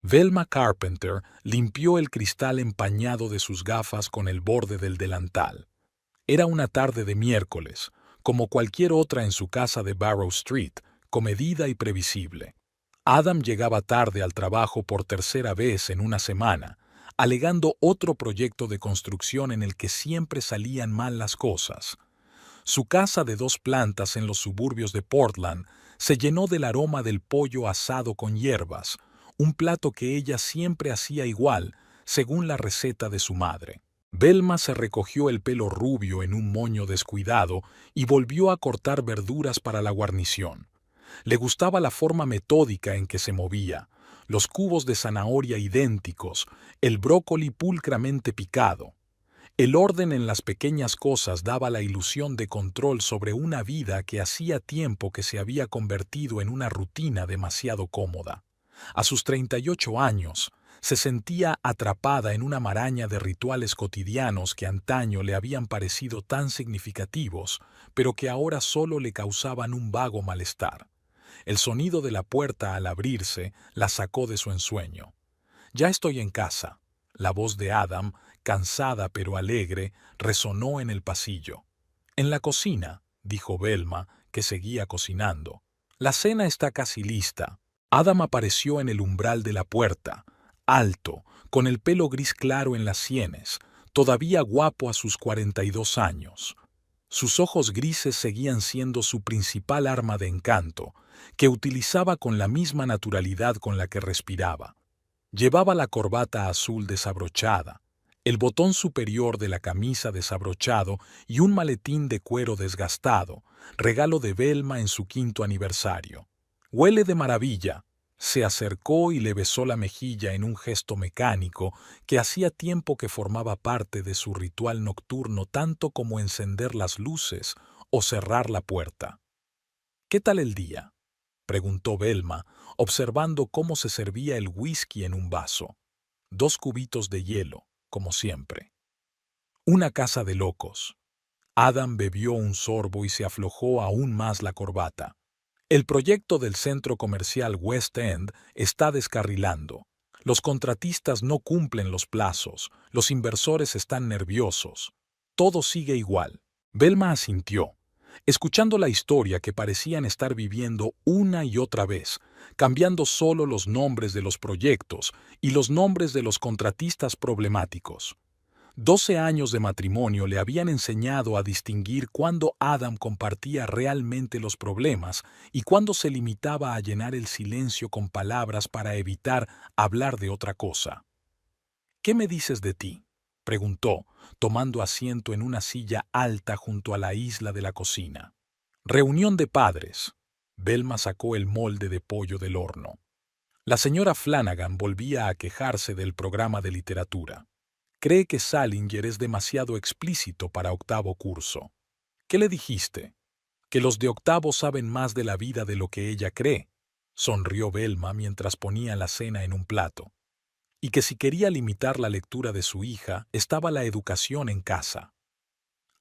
Velma Carpenter limpió el cristal empañado de sus gafas con el borde del delantal. Era una tarde de miércoles, como cualquier otra en su casa de Barrow Street, comedida y previsible. Adam llegaba tarde al trabajo por tercera vez en una semana, alegando otro proyecto de construcción en el que siempre salían mal las cosas. Su casa de 2 plantas en los suburbios de Portland se llenó del aroma del pollo asado con hierbas, un plato que ella siempre hacía igual, según la receta de su madre. Velma se recogió el pelo rubio en un moño descuidado y volvió a cortar verduras para la guarnición. Le gustaba la forma metódica en que se movía, los cubos de zanahoria idénticos, el brócoli pulcramente picado. El orden en las pequeñas cosas daba la ilusión de control sobre una vida que hacía tiempo que se había convertido en una rutina demasiado cómoda. A sus 38 años, se sentía atrapada en una maraña de rituales cotidianos que antaño le habían parecido tan significativos, pero que ahora solo le causaban un vago malestar. El sonido de la puerta al abrirse la sacó de su ensueño. «Ya estoy en casa». La voz de Adam, cansada pero alegre, resonó en el pasillo. «En la cocina», dijo Velma, que seguía cocinando. «La cena está casi lista». Adam apareció en el umbral de la puerta, alto, con el pelo gris claro en las sienes, todavía guapo a sus 42 años. Sus ojos grises seguían siendo su principal arma de encanto, que utilizaba con la misma naturalidad con la que respiraba. Llevaba la corbata azul desabrochada, el botón superior de la camisa desabrochado y un maletín de cuero desgastado, regalo de Velma en su 5º aniversario. «Huele de maravilla». Se acercó y le besó la mejilla en un gesto mecánico que hacía tiempo que formaba parte de su ritual nocturno tanto como encender las luces o cerrar la puerta. «¿Qué tal el día?», preguntó Velma, observando cómo se servía el whisky en un vaso. 2 cubitos de hielo, como siempre. Una casa de locos. Adam bebió un sorbo y se aflojó aún más la corbata. «El proyecto del centro comercial West End está descarrilando. Los contratistas no cumplen los plazos, los inversores están nerviosos. Todo sigue igual». Velma asintió, escuchando la historia que parecían estar viviendo una y otra vez, cambiando solo los nombres de los proyectos y los nombres de los contratistas problemáticos. 12 años de matrimonio le habían enseñado a distinguir cuándo Adam compartía realmente los problemas y cuándo se limitaba a llenar el silencio con palabras para evitar hablar de otra cosa. «¿Qué me dices de ti?», preguntó, tomando asiento en una silla alta junto a la isla de la cocina. «Reunión de padres». Velma sacó el molde de pollo del horno. La señora Flanagan volvía a quejarse del programa de literatura. Cree que Salinger es demasiado explícito para 8º curso. «¿Qué le dijiste?». «Que los de 8º saben más de la vida de lo que ella cree», sonrió Velma mientras ponía la cena en un plato. «Y que si quería limitar la lectura de su hija, estaba la educación en casa».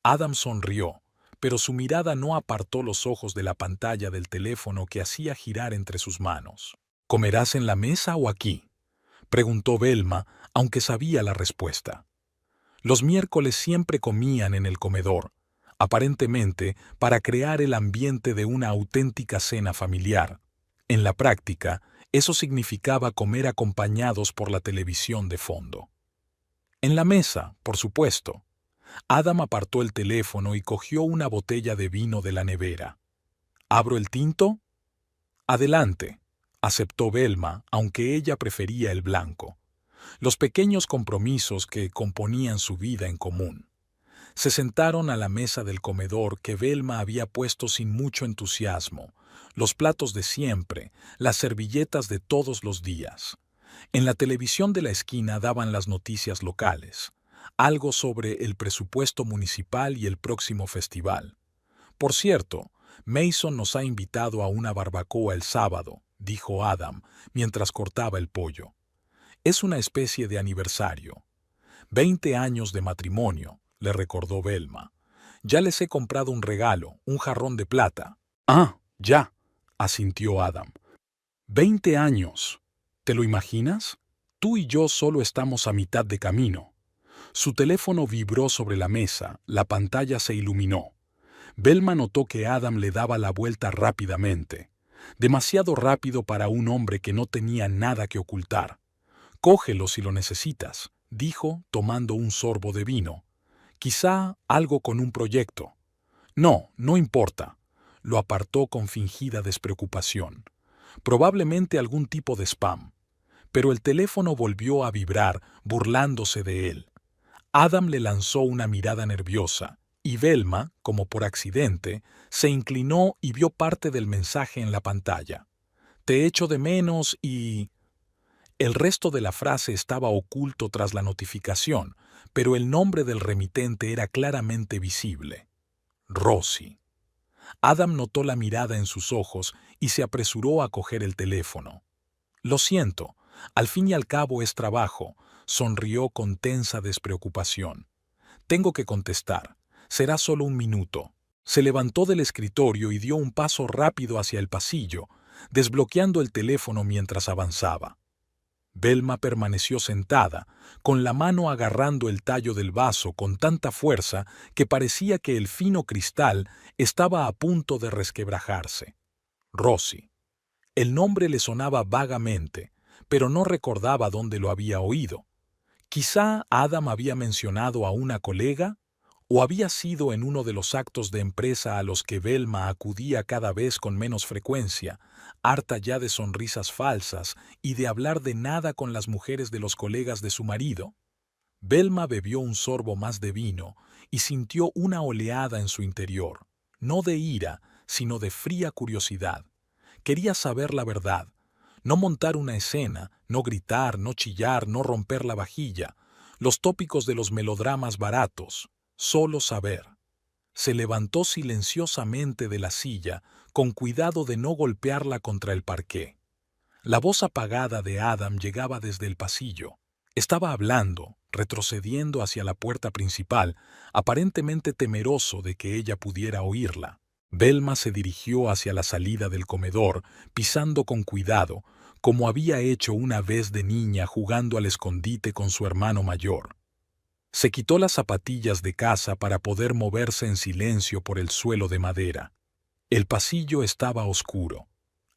Adam sonrió, pero su mirada no apartó los ojos de la pantalla del teléfono que hacía girar entre sus manos. «¿Comerás en la mesa o aquí?», preguntó Velma, aunque sabía la respuesta. Los miércoles siempre comían en el comedor, aparentemente para crear el ambiente de una auténtica cena familiar. En la práctica, eso significaba comer acompañados por la televisión de fondo. «En la mesa, por supuesto». Adam apartó el teléfono y cogió una botella de vino de la nevera. «¿Abro el tinto?». «Adelante», aceptó Velma, aunque ella prefería el blanco. Los pequeños compromisos que componían su vida en común. Se sentaron a la mesa del comedor que Velma había puesto sin mucho entusiasmo, los platos de siempre, las servilletas de todos los días. En la televisión de la esquina daban las noticias locales, algo sobre el presupuesto municipal y el próximo festival. «Por cierto, Mason nos ha invitado a una barbacoa el sábado», dijo Adam, mientras cortaba el pollo. «Es una especie de aniversario. 20 años de matrimonio», le recordó Velma. «Ya les he comprado un regalo, un jarrón de plata». «Ah, ya», asintió Adam. «20 años». ¿Te lo imaginas? Tú y yo solo estamos a mitad de camino. Su teléfono vibró sobre la mesa, la pantalla se iluminó. Velma notó que Adam le daba la vuelta rápidamente. Demasiado rápido para un hombre que no tenía nada que ocultar. «Cógelo si lo necesitas», dijo, tomando un sorbo de vino. «Quizá algo con un proyecto». «No, no importa». Lo apartó con fingida despreocupación. «Probablemente algún tipo de spam». Pero el teléfono volvió a vibrar, burlándose de él. Adam le lanzó una mirada nerviosa, y Velma, como por accidente, se inclinó y vio parte del mensaje en la pantalla. «Te echo de menos y...». El resto de la frase estaba oculto tras la notificación, pero el nombre del remitente era claramente visible. Rosie. Adam notó la mirada en sus ojos y se apresuró a coger el teléfono. «Lo siento, al fin y al cabo es trabajo», sonrió con tensa despreocupación. «Tengo que contestar. Será solo un minuto». Se levantó del escritorio y dio un paso rápido hacia el pasillo, desbloqueando el teléfono mientras avanzaba. Velma permaneció sentada, con la mano agarrando el tallo del vaso con tanta fuerza que parecía que el fino cristal estaba a punto de resquebrajarse. Rosie. El nombre le sonaba vagamente, pero no recordaba dónde lo había oído. Quizá Adam había mencionado a una colega, o había sido en uno de los actos de empresa a los que Velma acudía cada vez con menos frecuencia, harta ya de sonrisas falsas y de hablar de nada con las mujeres de los colegas de su marido. Velma bebió un sorbo más de vino y sintió una oleada en su interior, no de ira, sino de fría curiosidad. Quería saber la verdad, no montar una escena, no gritar, no chillar, no romper la vajilla, los tópicos de los melodramas baratos, solo saber. Se levantó silenciosamente de la silla, con cuidado de no golpearla contra el parqué. La voz apagada de Adam llegaba desde el pasillo. Estaba hablando, retrocediendo hacia la puerta principal, aparentemente temeroso de que ella pudiera oírla. Velma se dirigió hacia la salida del comedor, pisando con cuidado, como había hecho una vez de niña jugando al escondite con su hermano mayor. Se quitó las zapatillas de casa para poder moverse en silencio por el suelo de madera. El pasillo estaba oscuro.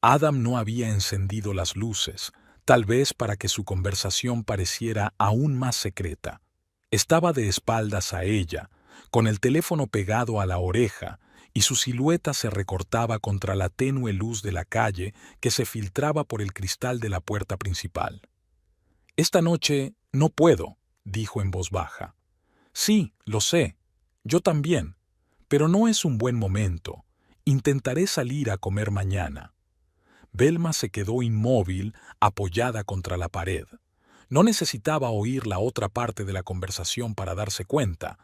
Adam no había encendido las luces, tal vez para que su conversación pareciera aún más secreta. Estaba de espaldas a ella, con el teléfono pegado a la oreja, y su silueta se recortaba contra la tenue luz de la calle que se filtraba por el cristal de la puerta principal. «Esta noche no puedo», dijo en voz baja. «Sí, lo sé. Yo también. Pero no es un buen momento. Intentaré salir a comer mañana». Velma se quedó inmóvil, apoyada contra la pared. No necesitaba oír la otra parte de la conversación para darse cuenta.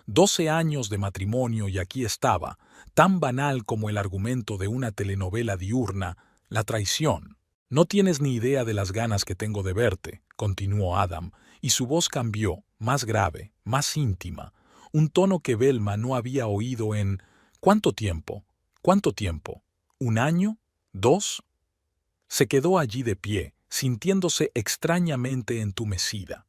12 años de matrimonio y aquí estaba, tan banal como el argumento de una telenovela diurna, la traición. «No tienes ni idea de las ganas que tengo de verte», continuó Adam, y su voz cambió, más grave, más íntima, un tono que Velma no había oído en... ¿Cuánto tiempo? ¿Cuánto tiempo? ¿Un año? ¿2? Se quedó allí de pie, sintiéndose extrañamente entumecida.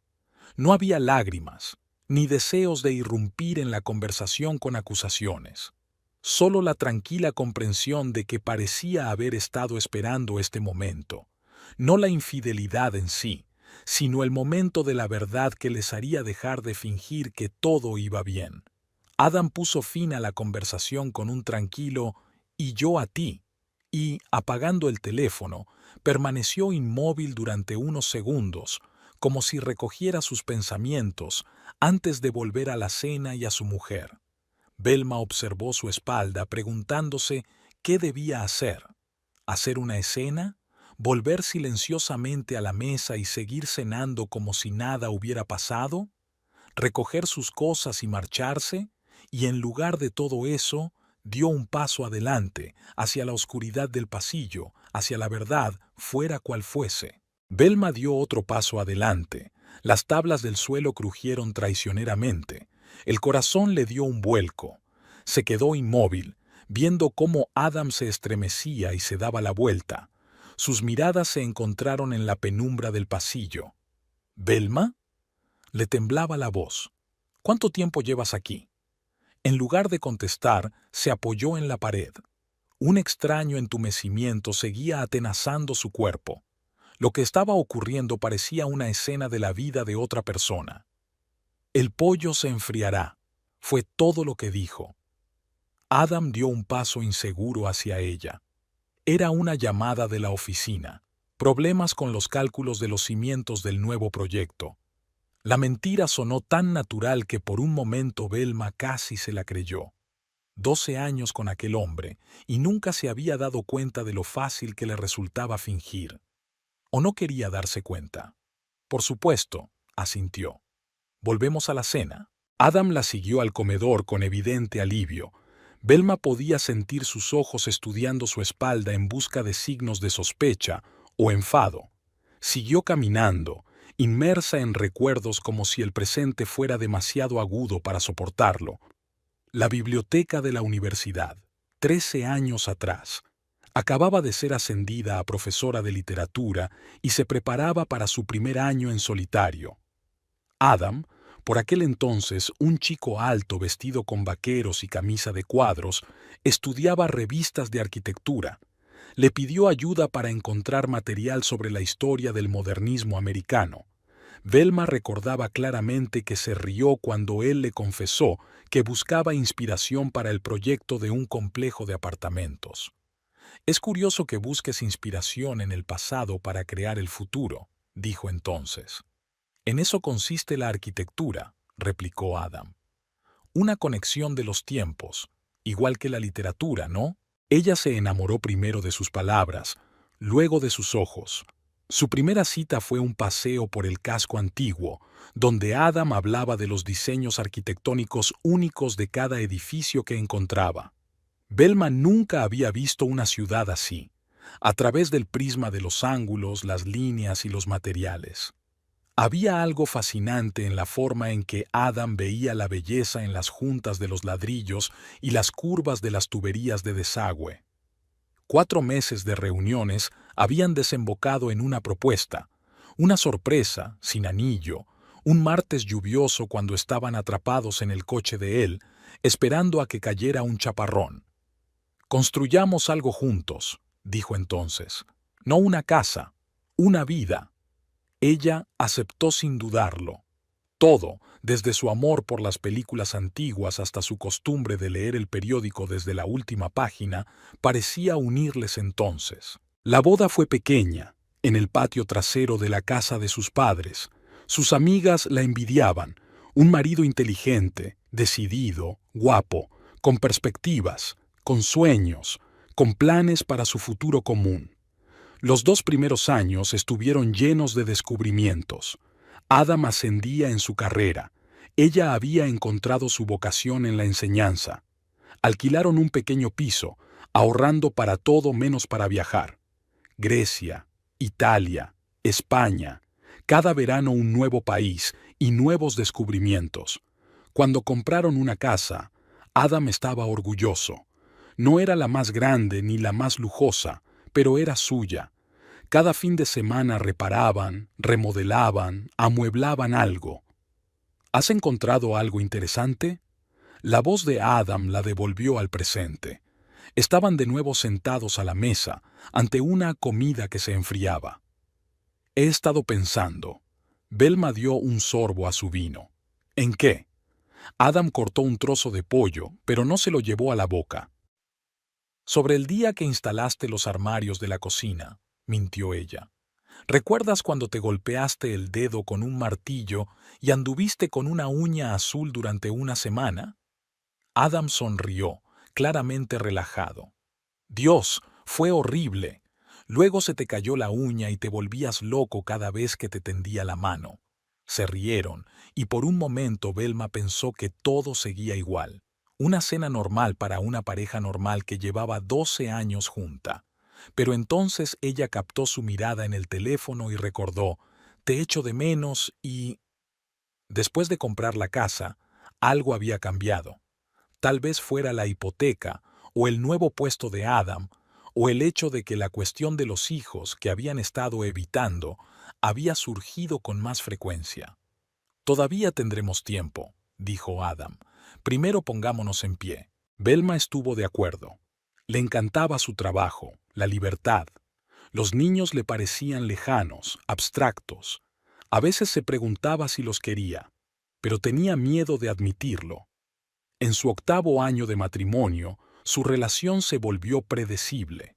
No había lágrimas, ni deseos de irrumpir en la conversación con acusaciones. Solo la tranquila comprensión de que parecía haber estado esperando este momento. No la infidelidad en sí, sino el momento de la verdad que les haría dejar de fingir que todo iba bien. Adam puso fin a la conversación con un tranquilo «y yo a ti», y, apagando el teléfono, permaneció inmóvil durante unos segundos, como si recogiera sus pensamientos antes de volver a la cena y a su mujer. Velma observó su espalda preguntándose qué debía hacer. ¿Hacer una escena? ¿Volver silenciosamente a la mesa y seguir cenando como si nada hubiera pasado? ¿Recoger sus cosas y marcharse? Y en lugar de todo eso, dio un paso adelante, hacia la oscuridad del pasillo, hacia la verdad, fuera cual fuese. Velma dio otro paso adelante. Las tablas del suelo crujieron traicioneramente. El corazón le dio un vuelco. Se quedó inmóvil, viendo cómo Adam se estremecía y se daba la vuelta. Sus miradas se encontraron en la penumbra del pasillo. ¿Velma? Le temblaba la voz. ¿Cuánto tiempo llevas aquí? En lugar de contestar, se apoyó en la pared. Un extraño entumecimiento seguía atenazando su cuerpo. Lo que estaba ocurriendo parecía una escena de la vida de otra persona. El pollo se enfriará, fue todo lo que dijo. Adam dio un paso inseguro hacia ella. Era una llamada de la oficina. Problemas con los cálculos de los cimientos del nuevo proyecto. La mentira sonó tan natural que por un momento Velma casi se la creyó. 12 años con aquel hombre, y nunca se había dado cuenta de lo fácil que le resultaba fingir. ¿O no quería darse cuenta? Por supuesto, asintió. Volvemos a la cena. Adam la siguió al comedor con evidente alivio. Velma podía sentir sus ojos estudiando su espalda en busca de signos de sospecha o enfado. Siguió caminando, inmersa en recuerdos como si el presente fuera demasiado agudo para soportarlo. La biblioteca de la universidad, 13 años atrás. Acababa de ser ascendida a profesora de literatura y se preparaba para su primer año en solitario. Adam, por aquel entonces un chico alto vestido con vaqueros y camisa de cuadros, estudiaba revistas de arquitectura. Le pidió ayuda para encontrar material sobre la historia del modernismo americano. Velma recordaba claramente que se rió cuando él le confesó que buscaba inspiración para el proyecto de un complejo de apartamentos. Es curioso que busques inspiración en el pasado para crear el futuro, dijo entonces. En eso consiste la arquitectura, replicó Adam. Una conexión de los tiempos, igual que la literatura, ¿no? Ella se enamoró primero de sus palabras, luego de sus ojos. Su primera cita fue un paseo por el casco antiguo, donde Adam hablaba de los diseños arquitectónicos únicos de cada edificio que encontraba. Velma nunca había visto una ciudad así, a través del prisma de los ángulos, las líneas y los materiales. Había algo fascinante en la forma en que Adam veía la belleza en las juntas de los ladrillos y las curvas de las tuberías de desagüe. 4 meses de reuniones habían desembocado en una propuesta, una sorpresa, sin anillo, un martes lluvioso cuando estaban atrapados en el coche de él, esperando a que cayera un chaparrón. «Construyamos algo juntos», dijo entonces. «No una casa, una vida». Ella aceptó sin dudarlo. Todo, desde su amor por las películas antiguas hasta su costumbre de leer el periódico desde la última página, parecía unirles entonces. La boda fue pequeña, en el patio trasero de la casa de sus padres. Sus amigas la envidiaban. Un marido inteligente, decidido, guapo, con perspectivas, con sueños, con planes para su futuro común. Los 2 primeros años estuvieron llenos de descubrimientos. Adam ascendía en su carrera. Ella había encontrado su vocación en la enseñanza. Alquilaron un pequeño piso, ahorrando para todo menos para viajar. Grecia, Italia, España. Cada verano un nuevo país y nuevos descubrimientos. Cuando compraron una casa, Adam estaba orgulloso. No era la más grande ni la más lujosa, pero era suya. Cada fin de semana reparaban, remodelaban, amueblaban algo. ¿Has encontrado algo interesante? La voz de Adam la devolvió al presente. Estaban de nuevo sentados a la mesa, ante una comida que se enfriaba. He estado pensando. Velma dio un sorbo a su vino. ¿En qué? Adam cortó un trozo de pollo, pero no se lo llevó a la boca. Sobre el día que instalaste los armarios de la cocina, mintió ella. ¿Recuerdas cuando te golpeaste el dedo con un martillo y anduviste con una uña azul durante una semana? Adam sonrió, claramente relajado. Dios, fue horrible. Luego se te cayó la uña y te volvías loco cada vez que te tendía la mano. Se rieron, y por un momento Velma pensó que todo seguía igual. Una cena normal para una pareja normal que llevaba 12 años junta. Pero entonces ella captó su mirada en el teléfono y recordó, «Te echo de menos» y... Después de comprar la casa, algo había cambiado. Tal vez fuera la hipoteca, o el nuevo puesto de Adam, o el hecho de que la cuestión de los hijos que habían estado evitando había surgido con más frecuencia. «Todavía tendremos tiempo», dijo Adam. «Primero pongámonos en pie». Velma estuvo de acuerdo. Le encantaba su trabajo, la libertad. Los niños le parecían lejanos, abstractos. A veces se preguntaba si los quería, pero tenía miedo de admitirlo. En su 8º año de matrimonio, su relación se volvió predecible.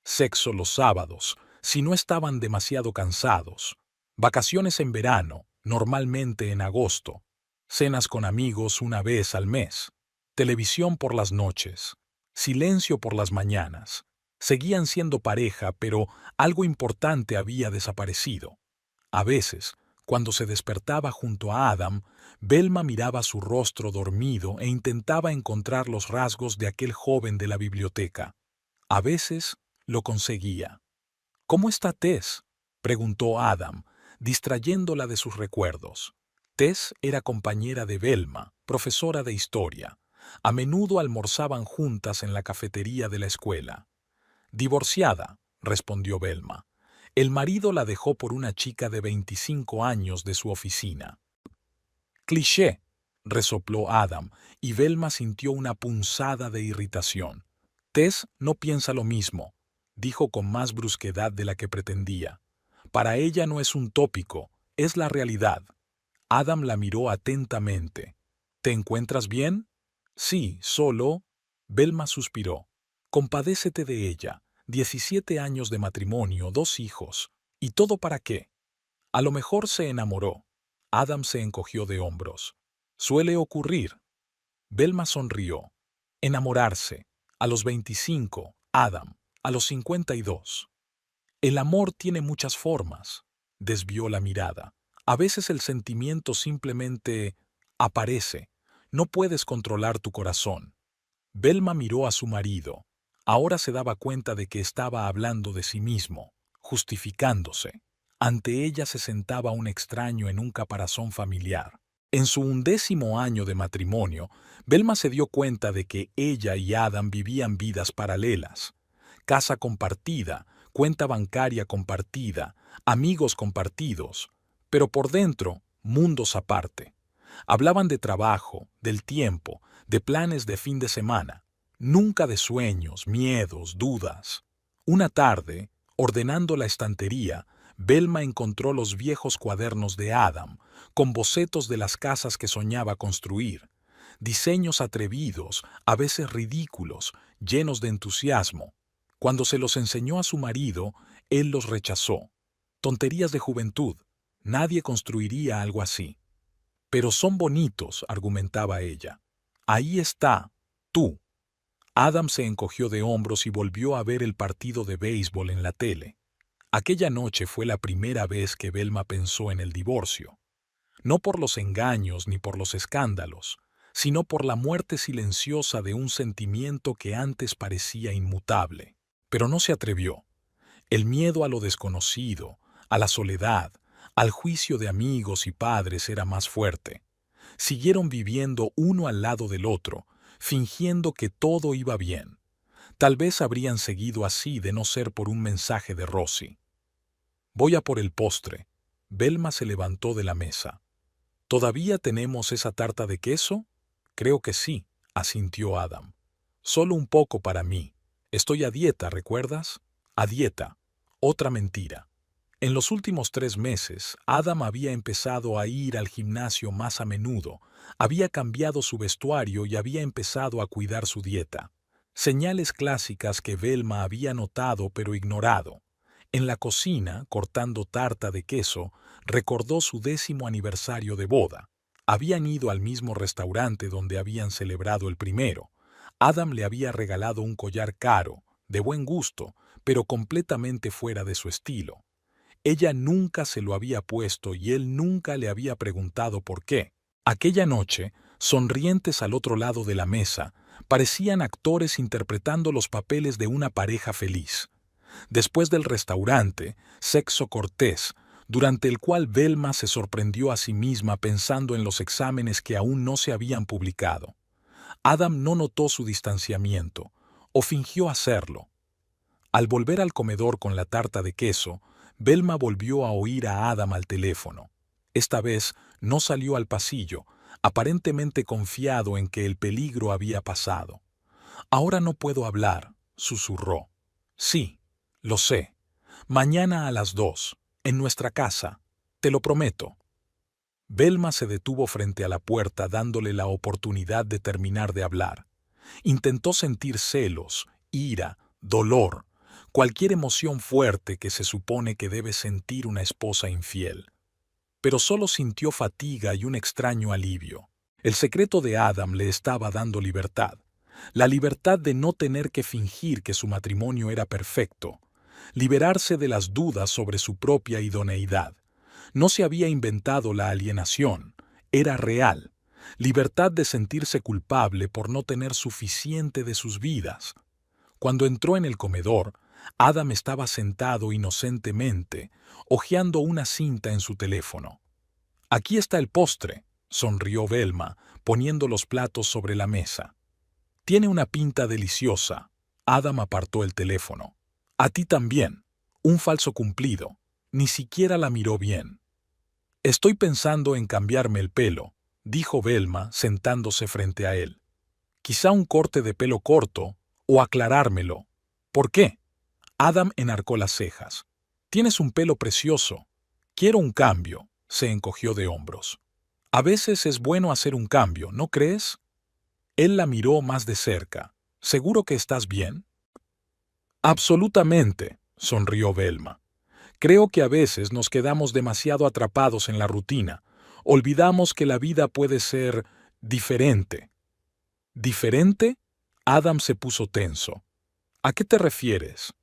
Sexo los sábados, si no estaban demasiado cansados. Vacaciones en verano, normalmente en agosto. Cenas con amigos una vez al mes. Televisión por las noches. Silencio por las mañanas. Seguían siendo pareja, pero algo importante había desaparecido. A veces, cuando se despertaba junto a Adam, Velma miraba su rostro dormido e intentaba encontrar los rasgos de aquel joven de la biblioteca. A veces lo conseguía. «¿Cómo está Tess?», preguntó Adam, distrayéndola de sus recuerdos. Tess era compañera de Velma, profesora de historia. A menudo almorzaban juntas en la cafetería de la escuela. «Divorciada», respondió Velma. «El marido la dejó por una chica de 25 años de su oficina». «Cliché», resopló Adam, y Velma sintió una punzada de irritación. «Tess no piensa lo mismo», dijo con más brusquedad de la que pretendía. «Para ella no es un tópico, es la realidad». Adam la miró atentamente. «¿Te encuentras bien?» «Sí, solo...». Velma suspiró. «Compadécete de ella. 17 años de matrimonio, 2 hijos. ¿Y todo para qué?». «A lo mejor se enamoró». Adam se encogió de hombros. «Suele ocurrir». Velma sonrió. «Enamorarse. A los 25, Adam. A los 52. El amor tiene muchas formas». Desvió la mirada. «A veces el sentimiento simplemente aparece. No puedes controlar tu corazón». Velma miró a su marido. Ahora se daba cuenta de que estaba hablando de sí mismo, justificándose. Ante ella se sentaba un extraño en un caparazón familiar. En su 11º año de matrimonio, Velma se dio cuenta de que ella y Adam vivían vidas paralelas. Casa compartida, cuenta bancaria compartida, amigos compartidos, pero por dentro, mundos aparte. Hablaban de trabajo, del tiempo, de planes de fin de semana, nunca de sueños, miedos, dudas. Una tarde, ordenando la estantería, Velma encontró los viejos cuadernos de Adam, con bocetos de las casas que soñaba construir, diseños atrevidos, a veces ridículos, llenos de entusiasmo. Cuando se los enseñó a su marido, él los rechazó. Tonterías de juventud, nadie construiría algo así. «Pero son bonitos», argumentaba ella. «Ahí está, tú». Adam se encogió de hombros y volvió a ver el partido de béisbol en la tele. Aquella noche fue la primera vez que Velma pensó en el divorcio. No por los engaños ni por los escándalos, sino por la muerte silenciosa de un sentimiento que antes parecía inmutable. Pero no se atrevió. El miedo a lo desconocido, a la soledad, al juicio de amigos y padres era más fuerte. Siguieron viviendo uno al lado del otro, fingiendo que todo iba bien. Tal vez habrían seguido así de no ser por un mensaje de Rosie. «Voy a por el postre». Velma se levantó de la mesa. «¿Todavía tenemos esa tarta de queso?» «Creo que sí», asintió Adam. «Solo un poco para mí. Estoy a dieta, ¿recuerdas?» «A dieta». Otra mentira. En los últimos 3 meses, Adam había empezado a ir al gimnasio más a menudo, había cambiado su vestuario y había empezado a cuidar su dieta. Señales clásicas que Velma había notado pero ignorado. En la cocina, cortando tarta de queso, recordó su 10º aniversario de boda. Habían ido al mismo restaurante donde habían celebrado el primero. Adam le había regalado un collar caro, de buen gusto, pero completamente fuera de su estilo. Ella nunca se lo había puesto y él nunca le había preguntado por qué. Aquella noche, sonrientes al otro lado de la mesa, parecían actores interpretando los papeles de una pareja feliz. Después del restaurante, sexo cortés, durante el cual Velma se sorprendió a sí misma pensando en los exámenes que aún no se habían publicado. Adam no notó su distanciamiento, o fingió hacerlo. Al volver al comedor con la tarta de queso, Velma volvió a oír a Adam al teléfono. Esta vez no salió al pasillo, aparentemente confiado en que el peligro había pasado. «Ahora no puedo hablar», susurró. «Sí, lo sé. Mañana a las 2, en nuestra casa. Te lo prometo». Velma se detuvo frente a la puerta dándole la oportunidad de terminar de hablar. Intentó sentir celos, ira, dolor, cualquier emoción fuerte que se supone que debe sentir una esposa infiel. Pero solo sintió fatiga y un extraño alivio. El secreto de Adam le estaba dando libertad. La libertad de no tener que fingir que su matrimonio era perfecto. Liberarse de las dudas sobre su propia idoneidad. No se había inventado la alienación, era real. Libertad de sentirse culpable por no tener suficiente de sus vidas. Cuando entró en el comedor, Adam estaba sentado inocentemente, hojeando una cinta en su teléfono. «Aquí está el postre», sonrió Velma, poniendo los platos sobre la mesa. «Tiene una pinta deliciosa». Adam apartó el teléfono. «A ti también. Un falso cumplido». Ni siquiera la miró bien. «Estoy pensando en cambiarme el pelo», dijo Velma, sentándose frente a él. «Quizá un corte de pelo corto, o aclarármelo». «¿Por qué?» Adam enarcó las cejas. «Tienes un pelo precioso. Quiero un cambio», se encogió de hombros. «A veces es bueno hacer un cambio, ¿no crees?» Él la miró más de cerca. «¿Seguro que estás bien?» «Absolutamente», sonrió Velma. «Creo que a veces nos quedamos demasiado atrapados en la rutina. Olvidamos que la vida puede ser diferente». «¿Diferente?» Adam se puso tenso. «¿A qué te refieres?»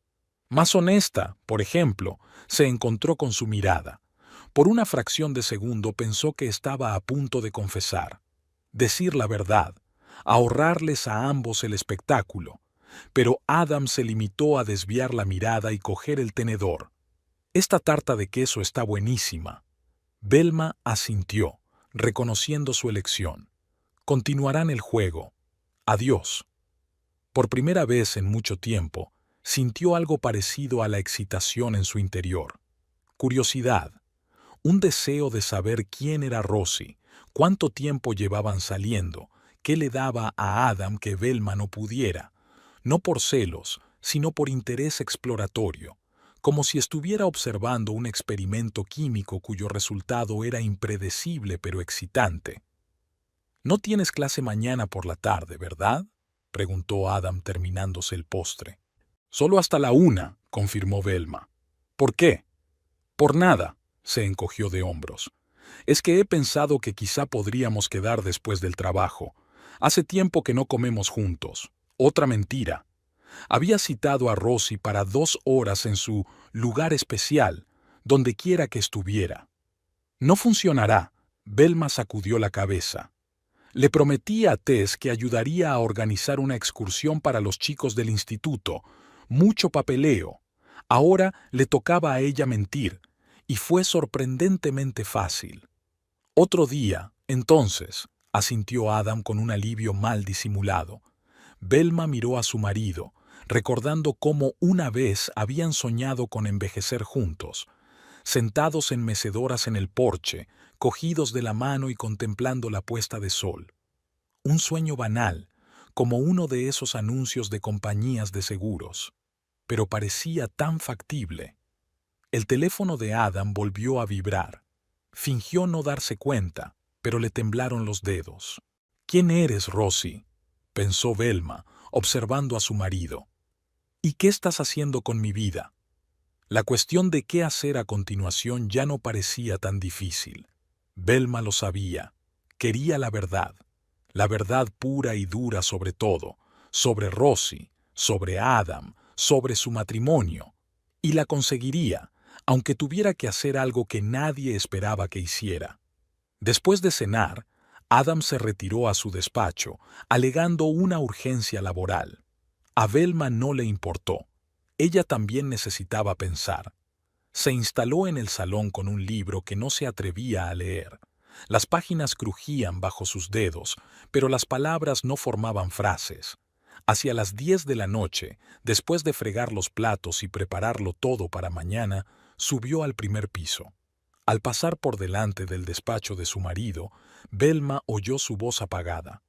«Más honesta, por ejemplo», se encontró con su mirada. Por una fracción de segundo pensó que estaba a punto de confesar. Decir la verdad, ahorrarles a ambos el espectáculo. Pero Adam se limitó a desviar la mirada y coger el tenedor. «Esta tarta de queso está buenísima». Velma asintió, reconociendo su elección. «Continuarán el juego. Adiós». Por primera vez en mucho tiempo, sintió algo parecido a la excitación en su interior. Curiosidad. Un deseo de saber quién era Rosie, cuánto tiempo llevaban saliendo, qué le daba a Adam que Velma no pudiera. No por celos, sino por interés exploratorio, como si estuviera observando un experimento químico cuyo resultado era impredecible pero excitante. «No tienes clase mañana por la tarde, ¿verdad?», preguntó Adam terminándose el postre. «Solo hasta la 1», confirmó Velma. «¿Por qué?» «Por nada», se encogió de hombros. «Es que he pensado que quizá podríamos quedar después del trabajo. Hace tiempo que no comemos juntos. Otra mentira». Había citado a Rosie para 2 horas en su lugar especial, donde quiera que estuviera. «No funcionará», Velma sacudió la cabeza. «Le prometí a Tess que ayudaría a organizar una excursión para los chicos del instituto. Mucho papeleo. Ahora le tocaba a ella mentir, y fue sorprendentemente fácil». «Otro día, entonces», asintió Adam con un alivio mal disimulado. Velma miró a su marido, recordando cómo una vez habían soñado con envejecer juntos, sentados en mecedoras en el porche, cogidos de la mano y contemplando la puesta de sol. Un sueño banal, como uno de esos anuncios de compañías de seguros, pero parecía tan factible. El teléfono de Adam volvió a vibrar. Fingió no darse cuenta, pero le temblaron los dedos. «¿Quién eres, Rosie?», pensó Velma, observando a su marido. «¿Y qué estás haciendo con mi vida?». La cuestión de qué hacer a continuación ya no parecía tan difícil. Velma lo sabía. Quería la verdad pura y dura sobre todo, sobre Rosie, sobre Adam, sobre su matrimonio. Y la conseguiría, aunque tuviera que hacer algo que nadie esperaba que hiciera. Después de cenar, Adam se retiró a su despacho, alegando una urgencia laboral. A Velma no le importó. Ella también necesitaba pensar. Se instaló en el salón con un libro que no se atrevía a leer. Las páginas crujían bajo sus dedos, pero las palabras no formaban frases. Hacia las 10 de la noche, después de fregar los platos y prepararlo todo para mañana, subió al primer piso. Al pasar por delante del despacho de su marido, Velma oyó su voz apagada.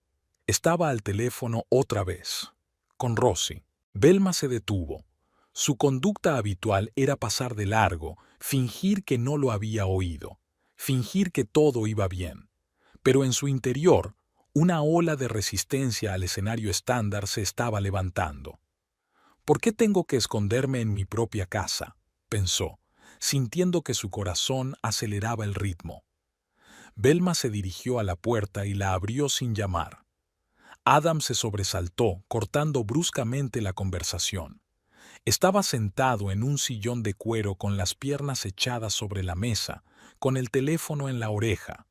Estaba al teléfono otra vez, con Rosie. Velma se detuvo. Su conducta habitual era pasar de largo, fingir que no lo había oído, fingir que todo iba bien. Pero en su interior, una ola de resistencia al escenario estándar se estaba levantando. ¿Por qué tengo que esconderme en mi propia casa?, pensó, sintiendo que su corazón aceleraba el ritmo. Velma se dirigió a la puerta y la abrió sin llamar. Adam se sobresaltó, cortando bruscamente la conversación. Estaba sentado en un sillón de cuero con las piernas echadas sobre la mesa, con el teléfono en la oreja.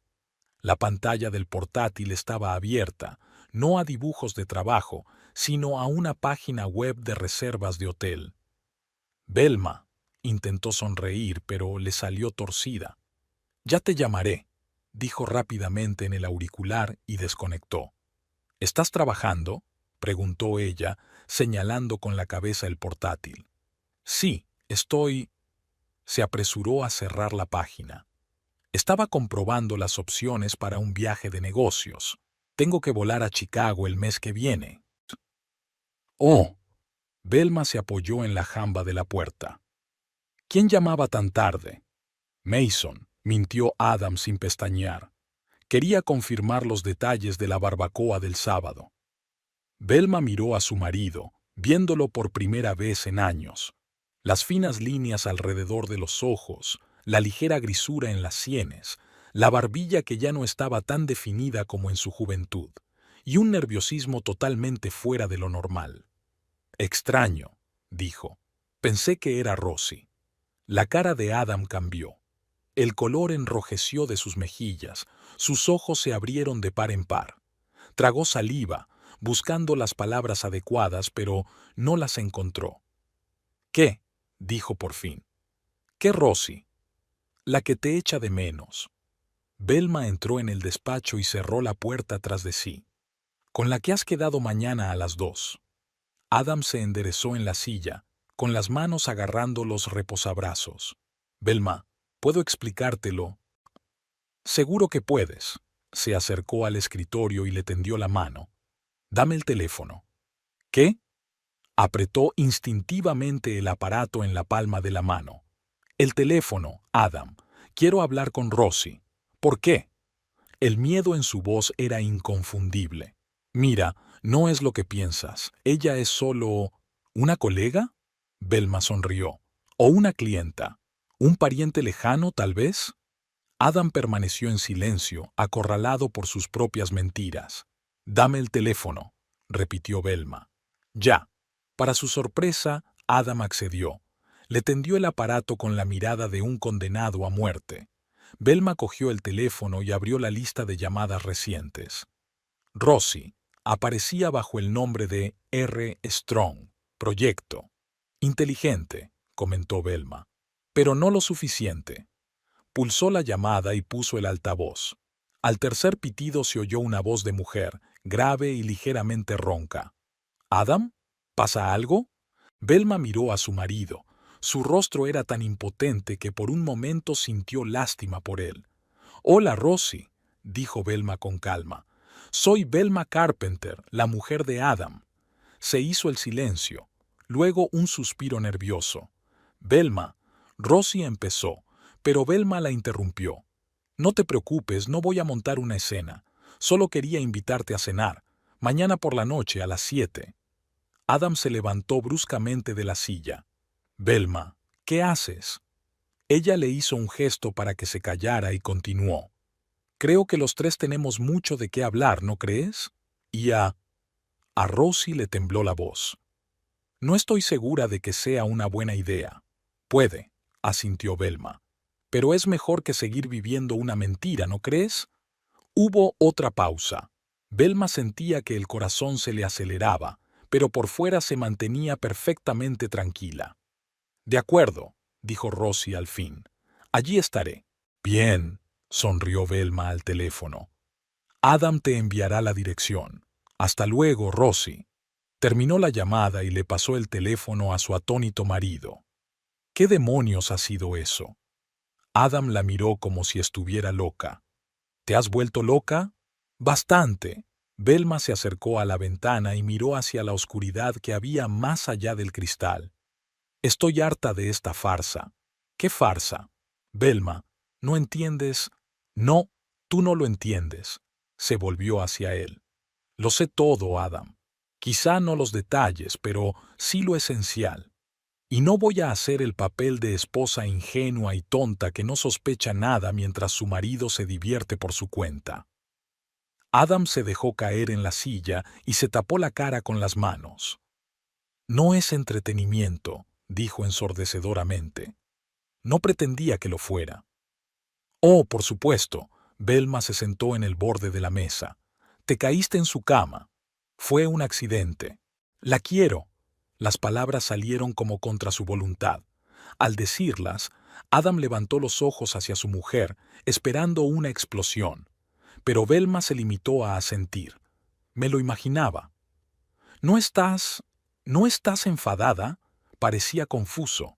La pantalla del portátil estaba abierta, no a dibujos de trabajo, sino a una página web de reservas de hotel. Velma intentó sonreír, pero le salió torcida. «Ya te llamaré», dijo rápidamente en el auricular y desconectó. «¿Estás trabajando?», preguntó ella, señalando con la cabeza el portátil. «Sí, estoy...». Se apresuró a cerrar la página. Estaba comprobando las opciones para un viaje de negocios. «Tengo que volar a Chicago el mes que viene». «Oh». Velma se apoyó en la jamba de la puerta. «¿Quién llamaba tan tarde?». «Mason», mintió Adam sin pestañear. Quería confirmar los detalles de la barbacoa del sábado. Velma miró a su marido, viéndolo por primera vez en años. Las finas líneas alrededor de los ojos, la ligera grisura en las sienes, la barbilla que ya no estaba tan definida como en su juventud, y un nerviosismo totalmente fuera de lo normal. «Extraño», dijo. «Pensé que era Rosie». La cara de Adam cambió. El color enrojeció de sus mejillas, sus ojos se abrieron de par en par. Tragó saliva, buscando las palabras adecuadas, pero no las encontró. «¿Qué?», dijo por fin. «¿Qué Rosie?». «La que te echa de menos». Velma entró en el despacho y cerró la puerta tras de sí. «Con la que has quedado mañana a las 2». Adam se enderezó en la silla, con las manos agarrando los reposabrazos. «Velma, ¿puedo explicártelo?». «Seguro que puedes». Se acercó al escritorio y le tendió la mano. «Dame el teléfono». «¿Qué?». Apretó instintivamente el aparato en la palma de la mano. «El teléfono, Adam. Quiero hablar con Rosie». «¿Por qué?». El miedo en su voz era inconfundible. «Mira, no es lo que piensas. Ella es solo... ¿Una colega?». Velma sonrió. «¿O una clienta? ¿Un pariente lejano, tal vez?». Adam permaneció en silencio, acorralado por sus propias mentiras. «Dame el teléfono», repitió Velma. «Ya». Para su sorpresa, Adam accedió. Le tendió el aparato con la mirada de un condenado a muerte. Velma cogió el teléfono y abrió la lista de llamadas recientes. Rosie aparecía bajo el nombre de R. Strong. Proyecto. «Inteligente», comentó Velma. «Pero no lo suficiente». Pulsó la llamada y puso el altavoz. Al tercer pitido se oyó una voz de mujer, grave y ligeramente ronca. «¿Adam? ¿Pasa algo?». Velma miró a su marido. Su rostro era tan impotente que por un momento sintió lástima por él. «Hola, Rosie», dijo Velma con calma. «Soy Velma Carpenter, la mujer de Adam». Se hizo el silencio. Luego un suspiro nervioso. «Velma», Rosie empezó, pero Velma la interrumpió. «No te preocupes, no voy a montar una escena. Solo quería invitarte a cenar. Mañana por la noche a las 7». Adam se levantó bruscamente de la silla. «Velma, ¿qué haces?». Ella le hizo un gesto para que se callara y continuó. «Creo que los tres tenemos mucho de qué hablar, ¿no crees?». Y a Rosie le tembló la voz. «No estoy segura de que sea una buena idea». «Puede», asintió Velma. «Pero es mejor que seguir viviendo una mentira, ¿no crees?». Hubo otra pausa. Velma sentía que el corazón se le aceleraba, pero por fuera se mantenía perfectamente tranquila. «De acuerdo», dijo Rosie al fin. «Allí estaré». «Bien», sonrió Velma al teléfono. «Adam te enviará la dirección». «Hasta luego, Rosie». Terminó la llamada y le pasó el teléfono a su atónito marido. ¿Qué demonios ha sido eso? Adam la miró como si estuviera loca. ¿Te has vuelto loca? Bastante. Velma se acercó a la ventana y miró hacia la oscuridad que había más allá del cristal. Estoy harta de esta farsa. ¿Qué farsa? Velma, ¿no entiendes? No, tú no lo entiendes. Se volvió hacia él. Lo sé todo, Adam. Quizá no los detalles, pero sí lo esencial. Y no voy a hacer el papel de esposa ingenua y tonta que no sospecha nada mientras su marido se divierte por su cuenta. Adam se dejó caer en la silla y se tapó la cara con las manos. No es entretenimiento, dijo ensordecedoramente. No pretendía que lo fuera. Oh, por supuesto. Velma se sentó en el borde de la mesa. Te caíste en su cama. Fue un accidente. La quiero. Las palabras salieron como contra su voluntad. Al decirlas, Adam levantó los ojos hacia su mujer, esperando una explosión. Pero Velma se limitó a asentir. Me lo imaginaba. ¿No estás enfadada? Parecía confuso.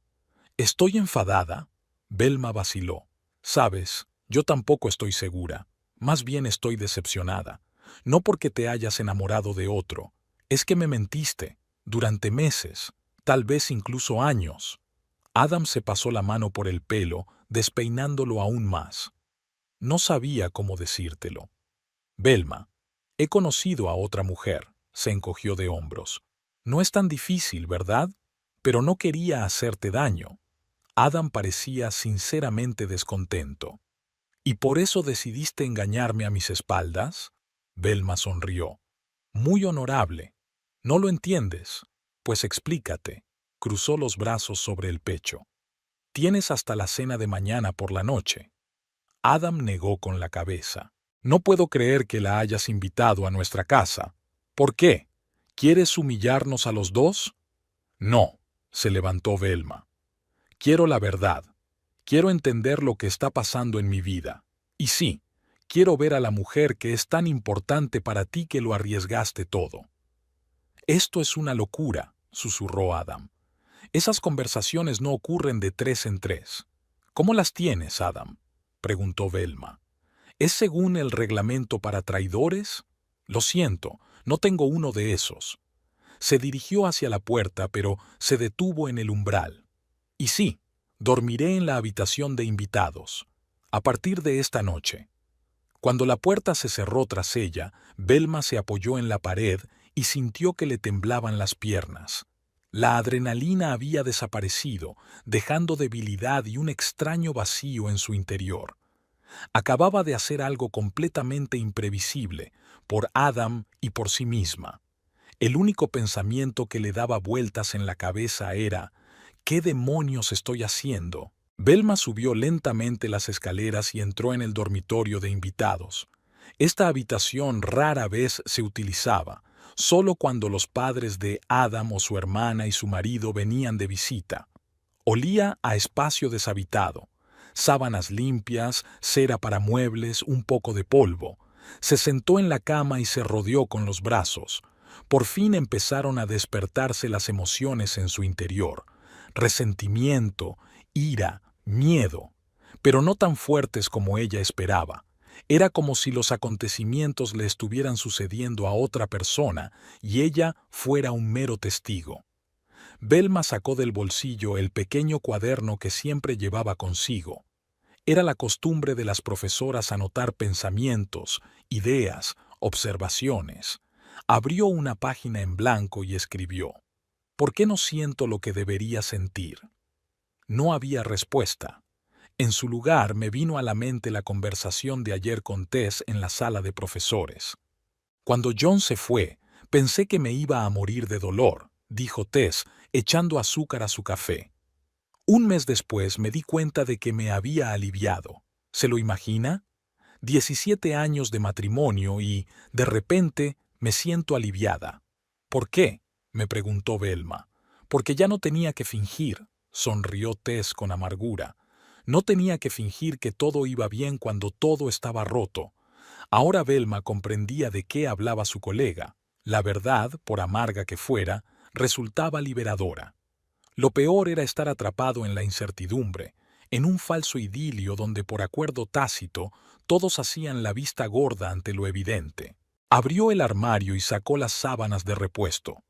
¿Estoy enfadada? Velma vaciló. Sabes, yo tampoco estoy segura. Más bien estoy decepcionada. No porque te hayas enamorado de otro. Es que me mentiste. Durante meses, tal vez incluso años. Adam se pasó la mano por el pelo, despeinándolo aún más. No sabía cómo decírtelo. Velma, he conocido a otra mujer. Se encogió de hombros. No es tan difícil, ¿verdad? Pero no quería hacerte daño. Adam parecía sinceramente descontento. ¿Y por eso decidiste engañarme a mis espaldas? Velma sonrió. Muy honorable. ¿No lo entiendes? Pues explícate. Cruzó los brazos sobre el pecho. Tienes hasta la cena de mañana por la noche. Adam negó con la cabeza. No puedo creer que la hayas invitado a nuestra casa. ¿Por qué? ¿Quieres humillarnos a los dos? No, se levantó Velma. Quiero la verdad. Quiero entender lo que está pasando en mi vida. Y sí, quiero ver a la mujer que es tan importante para ti que lo arriesgaste todo. Esto es una locura, susurró Adam. Esas conversaciones no ocurren de 3 en 3. ¿Cómo las tienes, Adam? Preguntó Velma. ¿Es según el reglamento para traidores? Lo siento, no tengo uno de esos. Se dirigió hacia la puerta, pero se detuvo en el umbral. Y sí, dormiré en la habitación de invitados, a partir de esta noche. Cuando la puerta se cerró tras ella, Velma se apoyó en la pared y sintió que le temblaban las piernas. La adrenalina había desaparecido, dejando debilidad y un extraño vacío en su interior. Acababa de hacer algo completamente imprevisible, por Adam y por sí misma. El único pensamiento que le daba vueltas en la cabeza era: ¿qué demonios estoy haciendo? Velma subió lentamente las escaleras y entró en el dormitorio de invitados. Esta habitación rara vez se utilizaba, solo cuando los padres de Adam o su hermana y su marido venían de visita. Olía a espacio deshabitado. Sábanas limpias, cera para muebles, un poco de polvo. Se sentó en la cama y se rodeó con los brazos. Por fin empezaron a despertarse las emociones en su interior. Resentimiento, ira, miedo, pero no tan fuertes como ella esperaba. Era como si los acontecimientos le estuvieran sucediendo a otra persona y ella fuera un mero testigo. Velma sacó del bolsillo el pequeño cuaderno que siempre llevaba consigo. Era la costumbre de las profesoras anotar pensamientos, ideas, observaciones. Abrió una página en blanco y escribió: ¿por qué no siento lo que debería sentir? No había respuesta. En su lugar me vino a la mente la conversación de ayer con Tess en la sala de profesores. Cuando John se fue, pensé que me iba a morir de dolor, dijo Tess, echando azúcar a su café. Un mes después me di cuenta de que me había aliviado. ¿Se lo imagina? 17 años de matrimonio y, de repente, me siento aliviada. ¿Por qué?, me preguntó Velma. Porque ya no tenía que fingir, sonrió Tess con amargura. No tenía que fingir que todo iba bien cuando todo estaba roto. Ahora Velma comprendía de qué hablaba su colega. La verdad, por amarga que fuera, resultaba liberadora. Lo peor era estar atrapado en la incertidumbre, en un falso idilio donde por acuerdo tácito todos hacían la vista gorda ante lo evidente. Abrió el armario y sacó las sábanas de repuesto.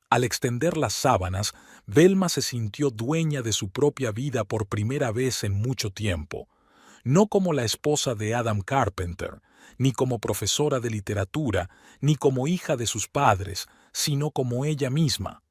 Al extender las sábanas, Velma se sintió dueña de su propia vida por primera vez en mucho tiempo, no como la esposa de Adam Carpenter, ni como profesora de literatura, ni como hija de sus padres, sino como ella misma.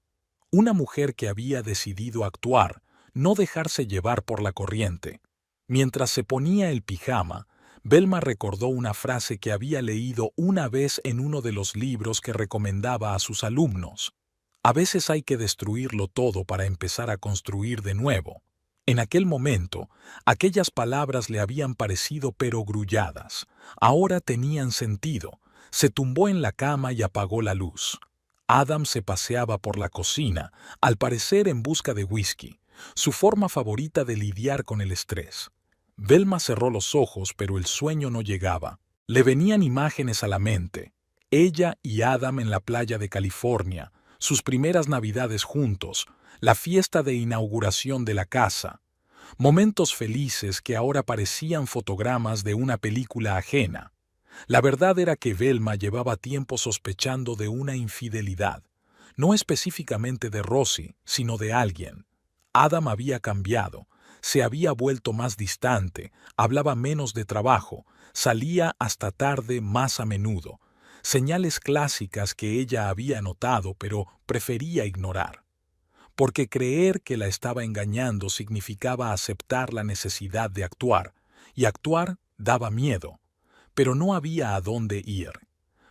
Una mujer que había decidido actuar, no dejarse llevar por la corriente. Mientras se ponía el pijama, Velma recordó una frase que había leído una vez en uno de los libros que recomendaba a sus alumnos. A veces hay que destruirlo todo para empezar a construir de nuevo. En aquel momento, aquellas palabras le habían parecido perogrulladas. Ahora tenían sentido. Se tumbó en la cama y apagó la luz. Adam se paseaba por la cocina, al parecer en busca de whisky, su forma favorita de lidiar con el estrés. Velma cerró los ojos, pero el sueño no llegaba. Le venían imágenes a la mente. Ella y Adam en la playa de California, sus primeras navidades juntos, la fiesta de inauguración de la casa. Momentos felices que ahora parecían fotogramas de una película ajena. La verdad era que Velma llevaba tiempo sospechando de una infidelidad, no específicamente de Rosie, sino de alguien. Adam había cambiado, se había vuelto más distante, hablaba menos de trabajo, salía hasta tarde más a menudo. Señales clásicas que ella había notado pero prefería ignorar. Porque creer que la estaba engañando significaba aceptar la necesidad de actuar, y actuar daba miedo. Pero no había a dónde ir.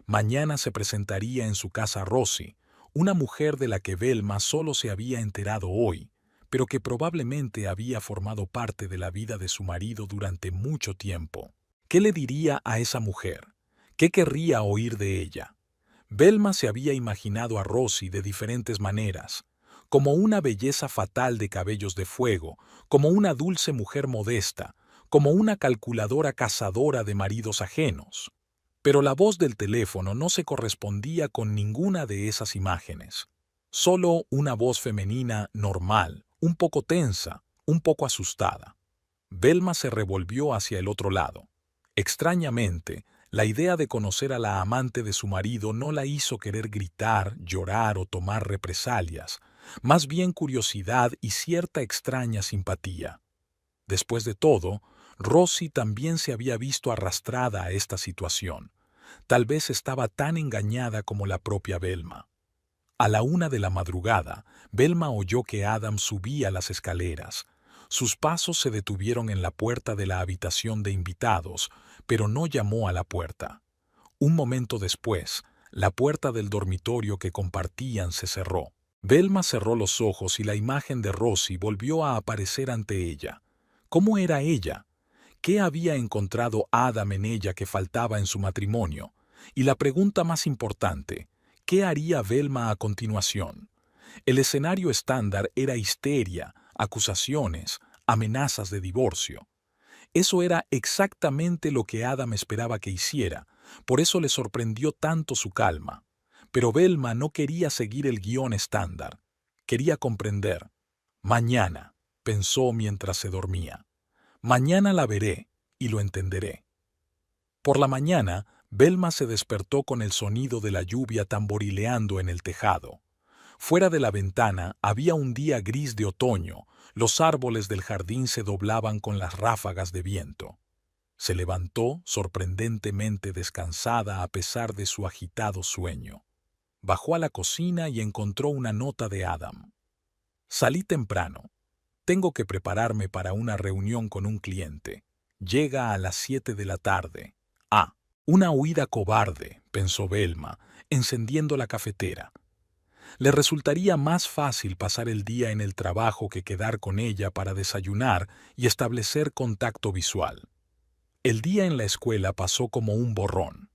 Mañana se presentaría en su casa Rosie, una mujer de la que Velma solo se había enterado hoy, pero que probablemente había formado parte de la vida de su marido durante mucho tiempo. ¿Qué le diría a esa mujer? ¿Qué querría oír de ella? Velma se había imaginado a Rosie de diferentes maneras, como una belleza fatal de cabellos de fuego, como una dulce mujer modesta, como una calculadora cazadora de maridos ajenos. Pero la voz del teléfono no se correspondía con ninguna de esas imágenes. Solo una voz femenina normal, un poco tensa, un poco asustada. Velma se revolvió hacia el otro lado. Extrañamente, la idea de conocer a la amante de su marido no la hizo querer gritar, llorar o tomar represalias, más bien curiosidad y cierta extraña simpatía. Después de todo, Rosie también se había visto arrastrada a esta situación. Tal vez estaba tan engañada como la propia Velma. A la 1 de la madrugada, Velma oyó que Adam subía las escaleras. Sus pasos se detuvieron en la puerta de la habitación de invitados, pero no llamó a la puerta. Un momento después, la puerta del dormitorio que compartían se cerró. Velma cerró los ojos y la imagen de Rosie volvió a aparecer ante ella. ¿Cómo era ella? ¿Qué había encontrado Adam en ella que faltaba en su matrimonio? Y la pregunta más importante, ¿qué haría Velma a continuación? El escenario estándar era histeria, acusaciones, amenazas de divorcio. Eso era exactamente lo que Adam esperaba que hiciera, por eso le sorprendió tanto su calma. Pero Velma no quería seguir el guión estándar. Quería comprender. Mañana, pensó mientras se dormía. Mañana la veré y lo entenderé. Por la mañana, Velma se despertó con el sonido de la lluvia tamborileando en el tejado. Fuera de la ventana había un día gris de otoño, los árboles del jardín se doblaban con las ráfagas de viento. Se levantó sorprendentemente descansada a pesar de su agitado sueño. Bajó a la cocina y encontró una nota de Adam. Salí temprano. Tengo que prepararme para una reunión con un cliente. Llega a las 7 de la tarde. Ah, una huida cobarde, pensó Velma, encendiendo la cafetera. Le resultaría más fácil pasar el día en el trabajo que quedar con ella para desayunar y establecer contacto visual. El día en la escuela pasó como un borrón.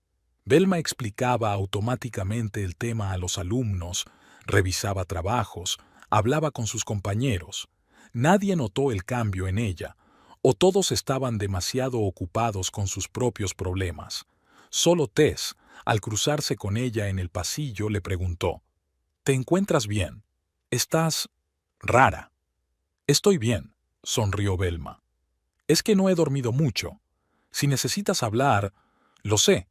Velma explicaba automáticamente el tema a los alumnos, revisaba trabajos, hablaba con sus compañeros. Nadie notó el cambio en ella, o todos estaban demasiado ocupados con sus propios problemas. Solo Tess, al cruzarse con ella en el pasillo, le preguntó: «¿Te encuentras bien? Estás rara». «Estoy bien», sonrió Velma. «Es que no he dormido mucho. Si necesitas hablar...» «Lo sé».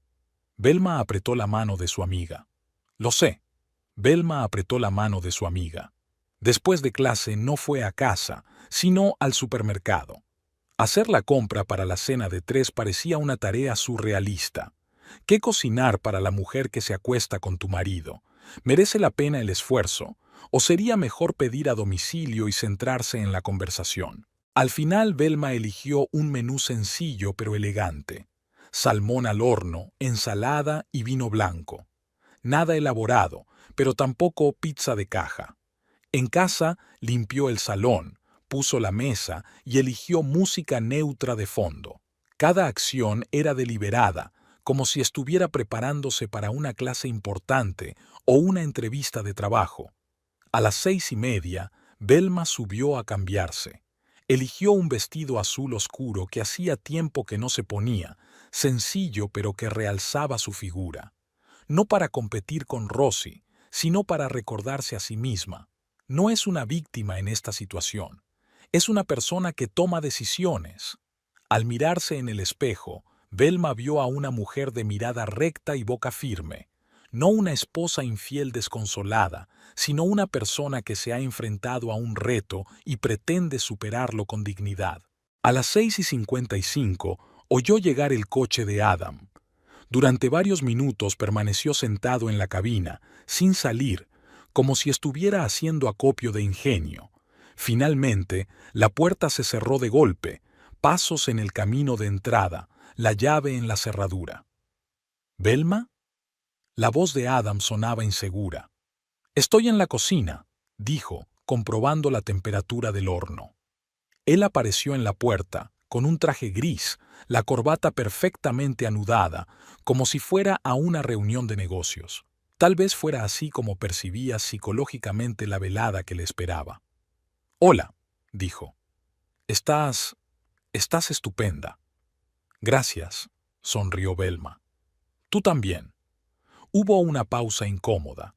Velma apretó la mano de su amiga. «Lo sé». Velma apretó la mano de su amiga. Después de clase no fue a casa, sino al supermercado. Hacer la compra para la cena de 3 parecía una tarea surrealista. ¿Qué cocinar para la mujer que se acuesta con tu marido? ¿Merece la pena el esfuerzo? ¿O sería mejor pedir a domicilio y centrarse en la conversación? Al final, Velma eligió un menú sencillo pero elegante: salmón al horno, ensalada y vino blanco. Nada elaborado, pero tampoco pizza de caja. En casa, limpió el salón, puso la mesa y eligió música neutra de fondo. Cada acción era deliberada, como si estuviera preparándose para una clase importante o una entrevista de trabajo. A las 6:30, Velma subió a cambiarse. Eligió un vestido azul oscuro que hacía tiempo que no se ponía, sencillo pero que realzaba su figura. No para competir con Rosie, sino para recordarse a sí misma: no es una víctima en esta situación, es una persona que toma decisiones. Al mirarse en el espejo, Velma vio a una mujer de mirada recta y boca firme, no una esposa infiel desconsolada, sino una persona que se ha enfrentado a un reto y pretende superarlo con dignidad. A las 6:55 oyó llegar el coche de Adam. Durante varios minutos permaneció sentado en la cabina, sin salir, como si estuviera haciendo acopio de ingenio. Finalmente, la puerta se cerró de golpe, pasos en el camino de entrada, la llave en la cerradura. ¿Velma? La voz de Adam sonaba insegura. «Estoy en la cocina», dijo, comprobando la temperatura del horno. Él apareció en la puerta, con un traje gris, la corbata perfectamente anudada, como si fuera a una reunión de negocios. Tal vez fuera así como percibía psicológicamente la velada que le esperaba. «Hola», dijo. «Estás estupenda». «Gracias», sonrió Velma. «Tú también». Hubo una pausa incómoda.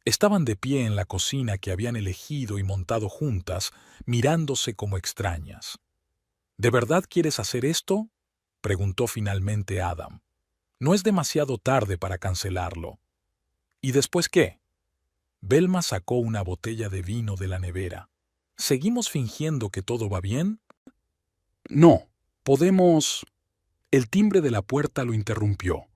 Estaban de pie en la cocina que habían elegido y montado juntas, mirándose como extrañas. «¿De verdad quieres hacer esto?», preguntó finalmente Adam. «No es demasiado tarde para cancelarlo». «¿Y después qué?». Velma sacó una botella de vino de la nevera. «¿Seguimos fingiendo que todo va bien?». «No, podemos...». El timbre de la puerta lo interrumpió.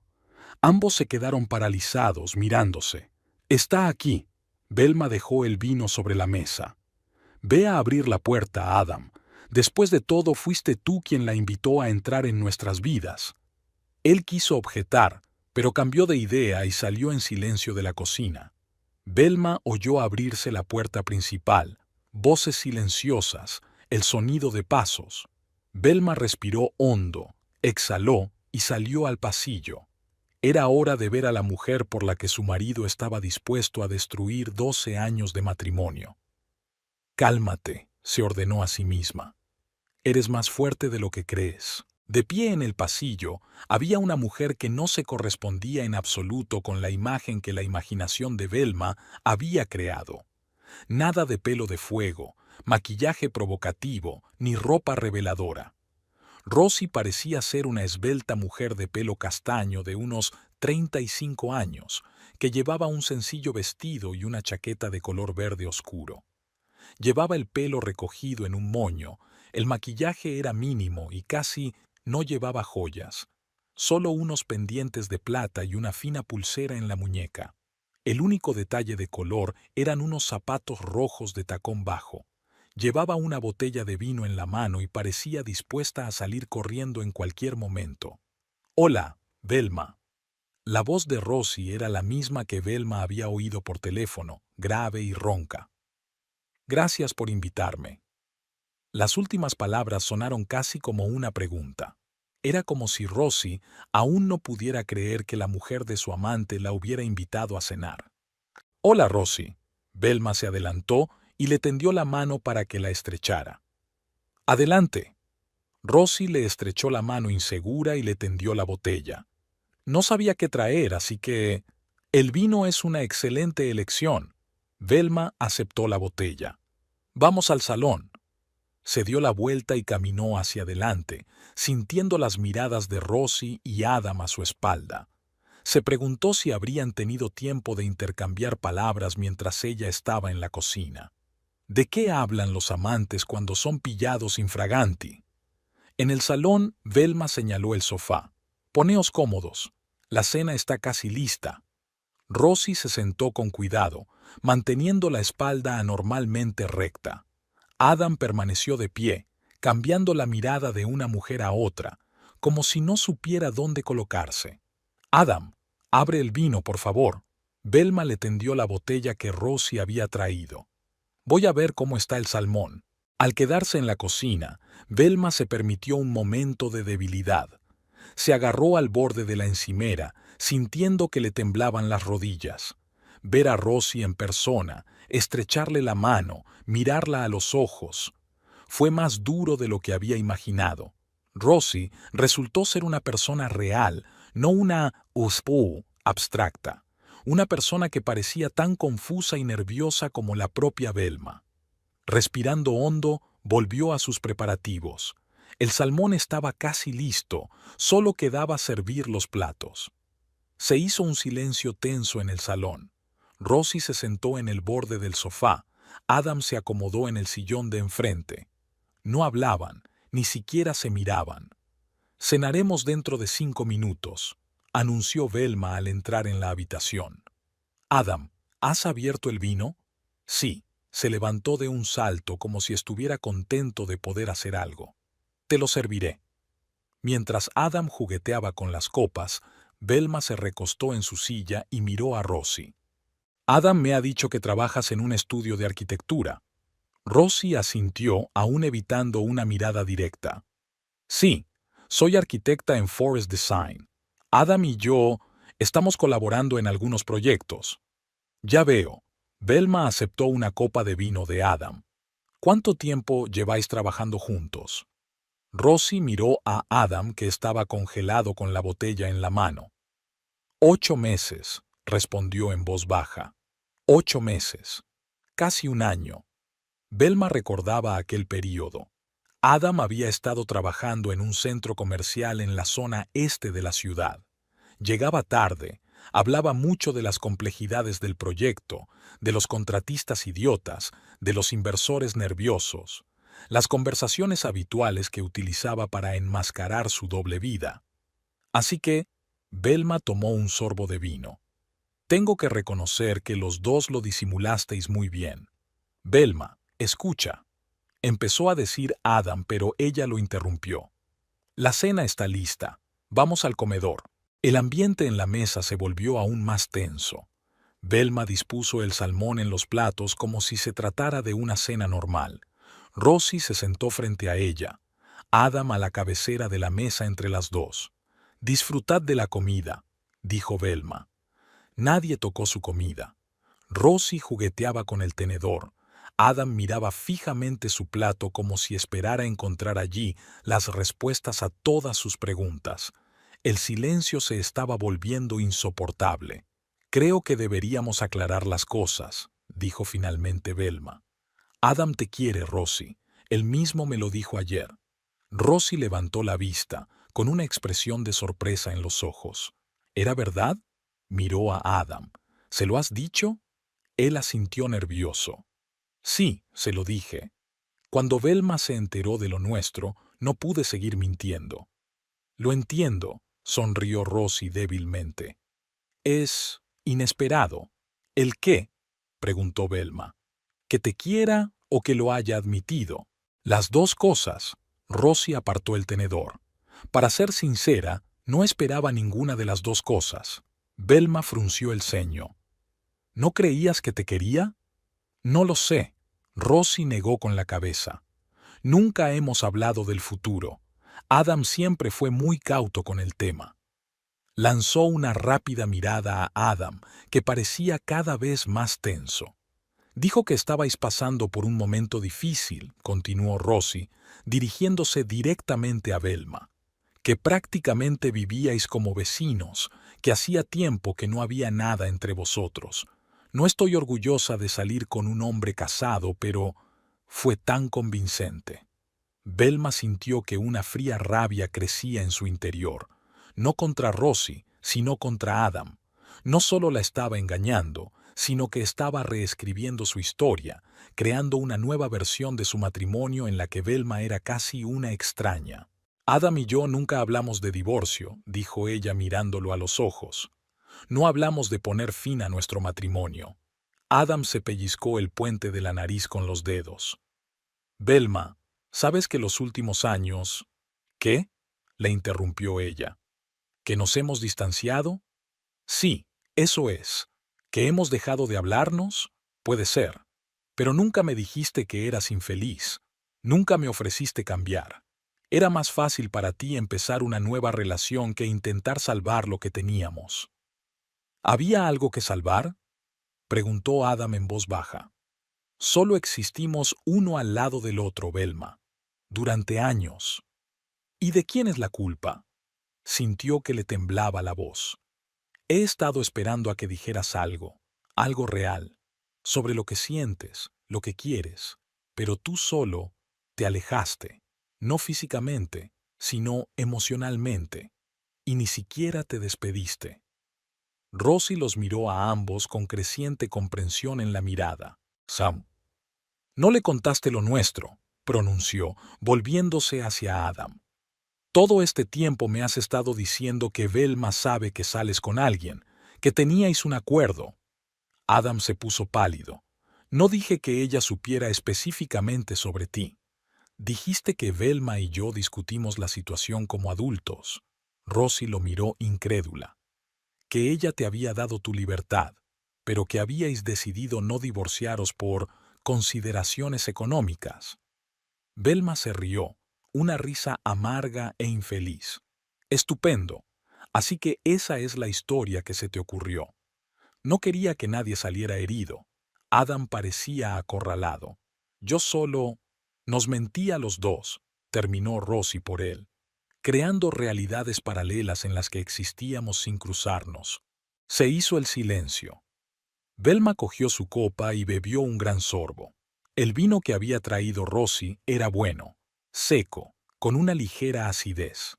Ambos se quedaron paralizados, mirándose. «Está aquí». Velma dejó el vino sobre la mesa. «Ve a abrir la puerta, Adam. Después de todo, fuiste tú quien la invitó a entrar en nuestras vidas». Él quiso objetar, pero cambió de idea y salió en silencio de la cocina. Velma oyó abrirse la puerta principal, voces silenciosas, el sonido de pasos. Velma respiró hondo, exhaló y salió al pasillo. Era hora de ver a la mujer por la que su marido estaba dispuesto a destruir 12 años de matrimonio. «Cálmate», se ordenó a sí misma. «Eres más fuerte de lo que crees». De pie en el pasillo, había una mujer que no se correspondía en absoluto con la imagen que la imaginación de Velma había creado. Nada de pelo de fuego, maquillaje provocativo, ni ropa reveladora. Rosie parecía ser una esbelta mujer de pelo castaño de unos 35 años, que llevaba un sencillo vestido y una chaqueta de color verde oscuro. Llevaba el pelo recogido en un moño, el maquillaje era mínimo y casi no llevaba joyas, solo unos pendientes de plata y una fina pulsera en la muñeca. El único detalle de color eran unos zapatos rojos de tacón bajo. Llevaba una botella de vino en la mano y parecía dispuesta a salir corriendo en cualquier momento. «Hola, Velma». La voz de Rosie era la misma que Velma había oído por teléfono, grave y ronca. «Gracias por invitarme». Las últimas palabras sonaron casi como una pregunta. Era como si Rosie aún no pudiera creer que la mujer de su amante la hubiera invitado a cenar. «Hola, Rosie». Velma se adelantó y le tendió la mano para que la estrechara. «Adelante». Rosie le estrechó la mano insegura y le tendió la botella. No sabía qué traer, así que... El vino es una excelente elección. Velma aceptó la botella. Vamos al salón. Se dio la vuelta y caminó hacia adelante, sintiendo las miradas de Rosie y Adam a su espalda. Se preguntó si habrían tenido tiempo de intercambiar palabras mientras ella estaba en la cocina. ¿De qué hablan los amantes cuando son pillados infraganti? En el salón, Velma señaló el sofá. Poneos cómodos. La cena está casi lista. Rosie se sentó con cuidado, manteniendo la espalda anormalmente recta. Adam permaneció de pie, cambiando la mirada de una mujer a otra, como si no supiera dónde colocarse. Adam, abre el vino, por favor. Velma le tendió la botella que Rosie había traído. Voy a ver cómo está el salmón. Al quedarse en la cocina, Velma se permitió un momento de debilidad. Se agarró al borde de la encimera, sintiendo que le temblaban las rodillas. Ver a Rosie en persona, estrecharle la mano, mirarla a los ojos, fue más duro de lo que había imaginado. Rosie resultó ser una persona real, no una USPU abstracta, una persona que parecía tan confusa y nerviosa como la propia Velma. Respirando hondo, volvió a sus preparativos. El salmón estaba casi listo, solo quedaba servir los platos. Se hizo un silencio tenso en el salón. Rosie se sentó en el borde del sofá. Adam se acomodó en el sillón de enfrente. No hablaban, ni siquiera se miraban. «Cenaremos dentro de 5 minutos», anunció Velma al entrar en la habitación. «Adam, ¿has abierto el vino?» «Sí». Se levantó de un salto como si estuviera contento de poder hacer algo. «Te lo serviré». Mientras Adam jugueteaba con las copas, Velma se recostó en su silla y miró a Rosie. «Adam me ha dicho que trabajas en un estudio de arquitectura». Rosie asintió, aún evitando una mirada directa. «Sí, soy arquitecta en Forest Design. Adam y yo estamos colaborando en algunos proyectos». «Ya veo». Velma aceptó una copa de vino de Adam. «¿Cuánto tiempo lleváis trabajando juntos?» Rosie miró a Adam, que estaba congelado con la botella en la mano. 8 meses, respondió en voz baja. 8 meses. Casi un año. Velma recordaba aquel período. Adam había estado trabajando en un centro comercial en la zona este de la ciudad. Llegaba tarde, hablaba mucho de las complejidades del proyecto, de los contratistas idiotas, de los inversores nerviosos, las conversaciones habituales que utilizaba para enmascarar su doble vida. Así que, Velma tomó un sorbo de vino. «Tengo que reconocer que los dos lo disimulasteis muy bien». «Velma, escucha», empezó a decir Adam, pero ella lo interrumpió. «La cena está lista. Vamos al comedor». El ambiente en la mesa se volvió aún más tenso. Velma dispuso el salmón en los platos como si se tratara de una cena normal. Rosie se sentó frente a ella. Adam a la cabecera de la mesa entre las dos. «Disfrutad de la comida», dijo Velma. Nadie tocó su comida. Rosie jugueteaba con el tenedor. Adam miraba fijamente su plato como si esperara encontrar allí las respuestas a todas sus preguntas. El silencio se estaba volviendo insoportable. «Creo que deberíamos aclarar las cosas», dijo finalmente Velma. «Adam te quiere, Rosie. Él mismo me lo dijo ayer». Rosie levantó la vista, con una expresión de sorpresa en los ojos. «¿Era verdad?» Miró a Adam. «¿Se lo has dicho?» Él asintió nervioso. «Sí, se lo dije. Cuando Velma se enteró de lo nuestro, no pude seguir mintiendo». «Lo entiendo», sonrió Rosie débilmente. «Es inesperado». «¿El qué?», preguntó Velma. «¿Que te quiera o que lo haya admitido?» «Las dos cosas». Rosie apartó el tenedor. Para ser sincera, no esperaba ninguna de las dos cosas. Velma frunció el ceño. «¿No creías que te quería?» «No lo sé». Rosie negó con la cabeza. «Nunca hemos hablado del futuro. Adam siempre fue muy cauto con el tema». Lanzó una rápida mirada a Adam, que parecía cada vez más tenso. «Dijo que estabais pasando por un momento difícil», continuó Rosie, dirigiéndose directamente a Velma. que prácticamente vivíais como vecinos, que hacía tiempo que no había nada entre vosotros. No estoy orgullosa de salir con un hombre casado, pero fue tan convincente. Velma sintió que una fría rabia crecía en su interior, no contra Rosie, sino contra Adam. No solo la estaba engañando, sino que estaba reescribiendo su historia, creando una nueva versión de su matrimonio en la que Velma era casi una extraña. Adam y yo nunca hablamos de divorcio, dijo ella mirándolo a los ojos. No hablamos de poner fin a nuestro matrimonio. Adam se pellizcó el puente de la nariz con los dedos. Velma, ¿sabes que los últimos años... ¿Qué? Le interrumpió ella. ¿Que nos hemos distanciado? Sí, eso es. ¿Que hemos dejado de hablarnos? Puede ser. Pero nunca me dijiste que eras infeliz. Nunca me ofreciste cambiar. Era más fácil para ti empezar una nueva relación que intentar salvar lo que teníamos. ¿Había algo que salvar? Preguntó Adam en voz baja. Solo existimos uno al lado del otro, Velma. Durante años. ¿Y de quién es la culpa? Sintió que le temblaba la voz. He estado esperando a que dijeras algo, algo real, sobre lo que sientes, lo que quieres, pero tú solo te alejaste, no físicamente, sino emocionalmente, y ni siquiera te despediste. Rosie los miró a ambos con creciente comprensión en la mirada. Sam. No le contaste lo nuestro, pronunció, volviéndose hacia Adam. Todo este tiempo me has estado diciendo que Velma sabe que sales con alguien, que teníais un acuerdo. Adam se puso pálido. No dije que ella supiera específicamente sobre ti. Dijiste que Velma y yo discutimos la situación como adultos. Rosie lo miró incrédula. Que ella te había dado tu libertad, pero que habíais decidido no divorciaros por consideraciones económicas. Velma se rió, una risa amarga e infeliz. Estupendo. Así que esa es la historia que se te ocurrió. No quería que nadie saliera herido. Adam parecía acorralado. Yo solo... Nos mentía a los dos, terminó Rosie por él, creando realidades paralelas en las que existíamos sin cruzarnos. Se hizo el silencio. Velma cogió su copa y bebió un gran sorbo. El vino que había traído Rosie era bueno, seco, con una ligera acidez.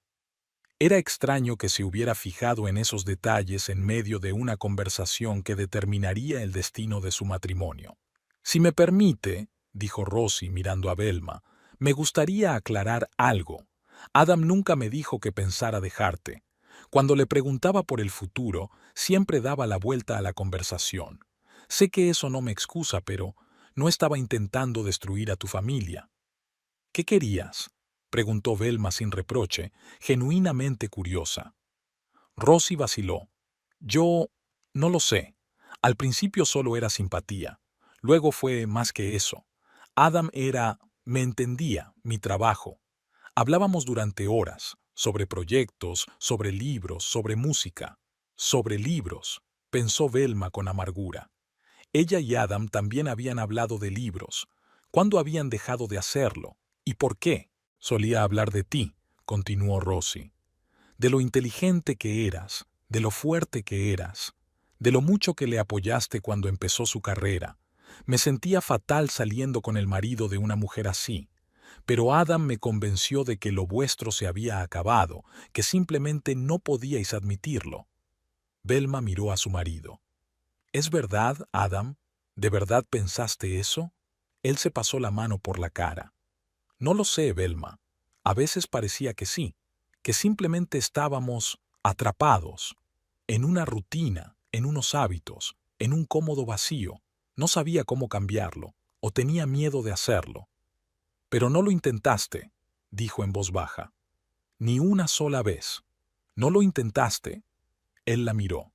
Era extraño que se hubiera fijado en esos detalles en medio de una conversación que determinaría el destino de su matrimonio. Si me permite, dijo Rosie mirando a Velma, me gustaría aclarar algo. Adam nunca me dijo que pensara dejarte. Cuando le preguntaba por el futuro, siempre daba la vuelta a la conversación. Sé que eso no me excusa, pero no estaba intentando destruir a tu familia. ¿Qué querías? Preguntó Velma sin reproche, genuinamente curiosa. Rosie vaciló. Yo... no lo sé. Al principio solo era simpatía. Luego fue más que eso. Adam era... me entendía, mi trabajo. Hablábamos durante horas, sobre proyectos, sobre libros, sobre música. Sobre libros, pensó Velma con amargura. Ella y Adam también habían hablado de libros. ¿Cuándo habían dejado de hacerlo? ¿Y por qué? Solía hablar de ti, continuó Rosie. De lo inteligente que eras, de lo fuerte que eras, de lo mucho que le apoyaste cuando empezó su carrera. Me sentía fatal saliendo con el marido de una mujer así. Pero Adam me convenció de que lo vuestro se había acabado, que simplemente no podíais admitirlo. Velma miró a su marido. ¿Es verdad, Adam? ¿De verdad pensaste eso? Él se pasó la mano por la cara. No lo sé, Velma. A veces parecía que sí, que simplemente estábamos atrapados, en una rutina, en unos hábitos, en un cómodo vacío. No sabía cómo cambiarlo, o tenía miedo de hacerlo. Pero no lo intentaste, dijo en voz baja. Ni una sola vez. No lo intentaste. Él la miró.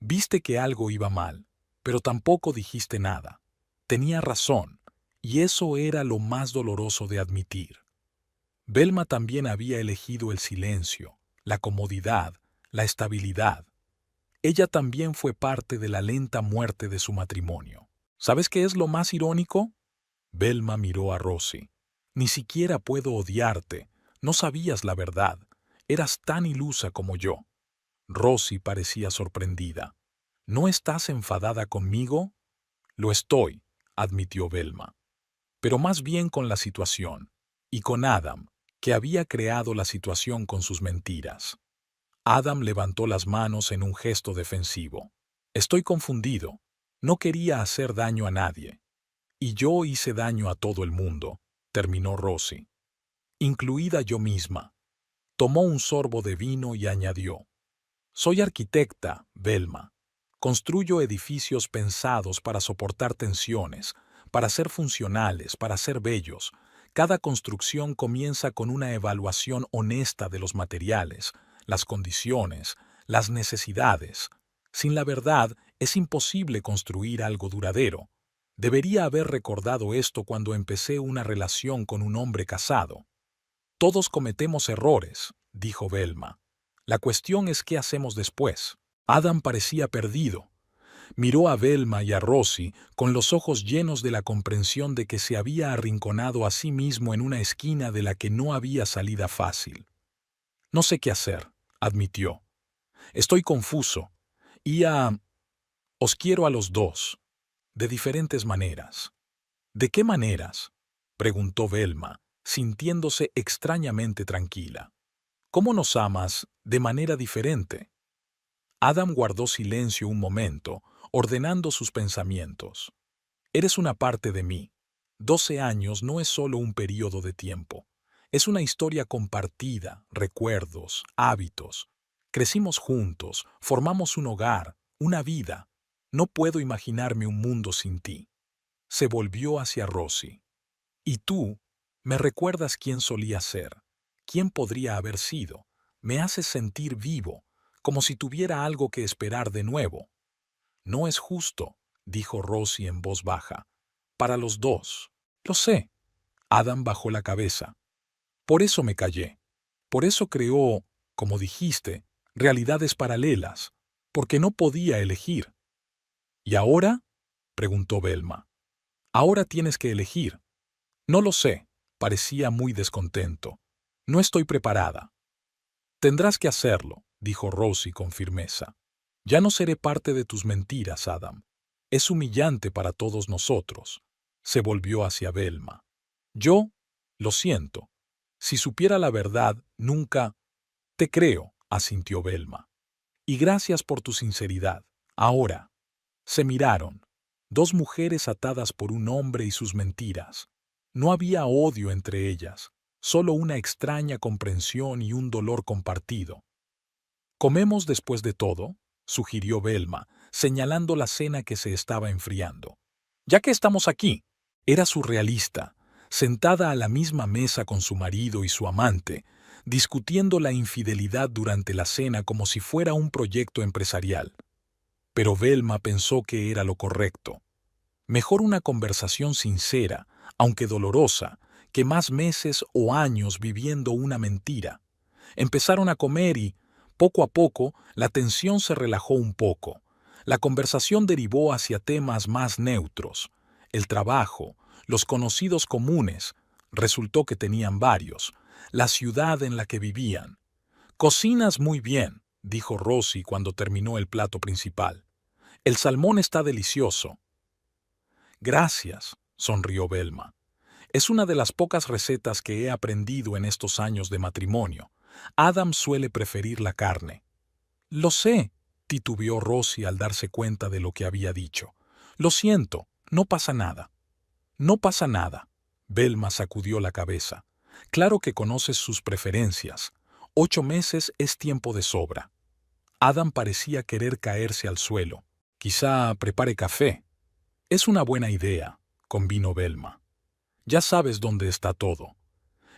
Viste que algo iba mal, pero tampoco dijiste nada. Tenía razón, y eso era lo más doloroso de admitir. Velma también había elegido el silencio, la comodidad, la estabilidad. Ella también fue parte de la lenta muerte de su matrimonio. ¿Sabes qué es lo más irónico? Velma miró a Rosie. Ni siquiera puedo odiarte. No sabías la verdad. Eras tan ilusa como yo. Rosie parecía sorprendida. ¿No estás enfadada conmigo? Lo estoy, admitió Velma. Pero más bien con la situación, y con Adam, que había creado la situación con sus mentiras. Adam levantó las manos en un gesto defensivo. Estoy confundido. No quería hacer daño a nadie. Y yo hice daño a todo el mundo, terminó Rosie. Incluida yo misma. Tomó un sorbo de vino y añadió. Soy arquitecta, Velma. Construyo edificios pensados para soportar tensiones, para ser funcionales, para ser bellos. Cada construcción comienza con una evaluación honesta de los materiales, las condiciones, las necesidades. Sin la verdad, es imposible construir algo duradero. Debería haber recordado esto cuando empecé una relación con un hombre casado. Todos cometemos errores, dijo Velma. La cuestión es qué hacemos después. Adam parecía perdido. Miró a Velma y a Rosie con los ojos llenos de la comprensión de que se había arrinconado a sí mismo en una esquina de la que no había salida fácil. No sé qué hacer, admitió. Estoy confuso. Os quiero a los dos, de diferentes maneras. ¿De qué maneras? Preguntó Velma, sintiéndose extrañamente tranquila. ¿Cómo nos amas de manera diferente? Adam guardó silencio un momento, ordenando sus pensamientos. Eres una parte de mí. 12 años no es solo un periodo de tiempo. Es una historia compartida, recuerdos, hábitos. Crecimos juntos, formamos un hogar, una vida. No puedo imaginarme un mundo sin ti. Se volvió hacia Rosie. ¿Y tú? ¿Me recuerdas quién solía ser? ¿Quién podría haber sido? Me haces sentir vivo, como si tuviera algo que esperar de nuevo. No es justo, dijo Rosie en voz baja. Para los dos. Lo sé. Adam bajó la cabeza. Por eso me callé. Por eso creó, como dijiste, realidades paralelas, porque no podía elegir. ¿Y ahora? Preguntó Velma. Ahora tienes que elegir. No lo sé. Parecía muy descontento. No estoy preparada. Tendrás que hacerlo, dijo Rosie con firmeza. Ya no seré parte de tus mentiras, Adam. Es humillante para todos nosotros. Se volvió hacia Velma. Yo, lo siento. Si supiera la verdad, nunca... Te creo, asintió Velma. Y gracias por tu sinceridad. Ahora. Se miraron. Dos mujeres atadas por un hombre y sus mentiras. No había odio entre ellas, solo una extraña comprensión y un dolor compartido. ¿Comemos después de todo?, sugirió Velma, señalando la cena que se estaba enfriando. Ya que estamos aquí. Era surrealista, sentada a la misma mesa con su marido y su amante, discutiendo la infidelidad durante la cena como si fuera un proyecto empresarial. Pero Velma pensó que era lo correcto. Mejor una conversación sincera, aunque dolorosa, que más meses o años viviendo una mentira. Empezaron a comer y, poco a poco, la tensión se relajó un poco. La conversación derivó hacia temas más neutros. El trabajo, los conocidos comunes, resultó que tenían varios, la ciudad en la que vivían. «Cocinas muy bien», dijo Rosie cuando terminó el plato principal. «El salmón está delicioso». «Gracias», sonrió Velma. «Es una de las pocas recetas que he aprendido en estos años de matrimonio. Adam suele preferir la carne». «Lo sé», titubeó Rosie al darse cuenta de lo que había dicho. «Lo siento, no pasa nada». «No pasa nada». Velma sacudió la cabeza. «Claro que conoces sus preferencias. 8 meses es tiempo de sobra». Adam parecía querer caerse al suelo. «Quizá prepare café». «Es una buena idea», convino Velma. «Ya sabes dónde está todo».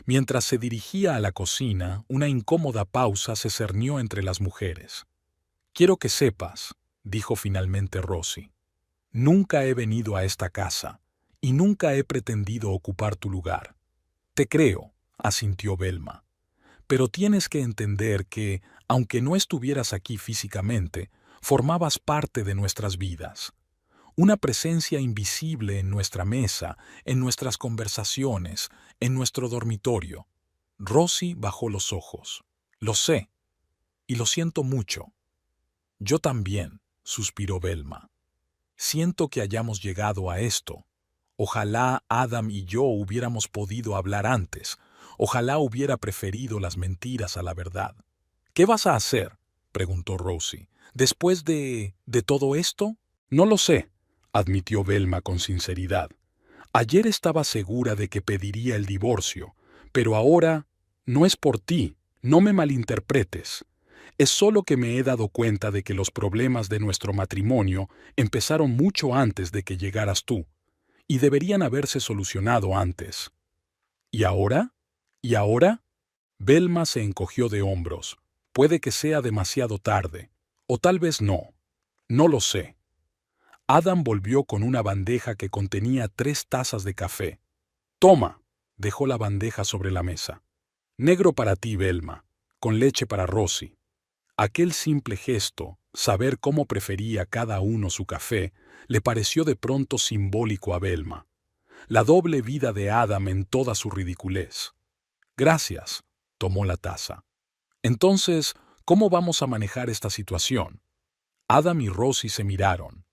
Mientras se dirigía a la cocina, una incómoda pausa se cernió entre las mujeres. «Quiero que sepas», dijo finalmente Rosie. «Nunca he venido a esta casa, y nunca he pretendido ocupar tu lugar». «Te creo», asintió Velma. «Pero tienes que entender que, aunque no estuvieras aquí físicamente, formabas parte de nuestras vidas. Una presencia invisible en nuestra mesa, en nuestras conversaciones, en nuestro dormitorio». Rosie bajó los ojos. Lo sé, y lo siento mucho. Yo también, suspiró Velma. Siento que hayamos llegado a esto. Ojalá Adam y yo hubiéramos podido hablar antes. Ojalá hubiera preferido las mentiras a la verdad. ¿Qué vas a hacer?, preguntó Rosie. ¿Después de todo esto? No lo sé, admitió Velma con sinceridad. Ayer estaba segura de que pediría el divorcio, pero ahora no es por ti, no me malinterpretes. Es solo que me he dado cuenta de que los problemas de nuestro matrimonio empezaron mucho antes de que llegaras tú, y deberían haberse solucionado antes. ¿Y ahora? ¿Y ahora? Velma se encogió de hombros. Puede que sea demasiado tarde, o tal vez no. No lo sé. Adam volvió con una bandeja que contenía 3 tazas de café. Toma, dejó la bandeja sobre la mesa. Negro para ti, Velma, con leche para Rosie. Aquel simple gesto, saber cómo prefería cada uno su café, le pareció de pronto simbólico a Velma. La doble vida de Adam en toda su ridiculez. Gracias, tomó la taza. Entonces, ¿cómo vamos a manejar esta situación? Adam y Rosie se miraron.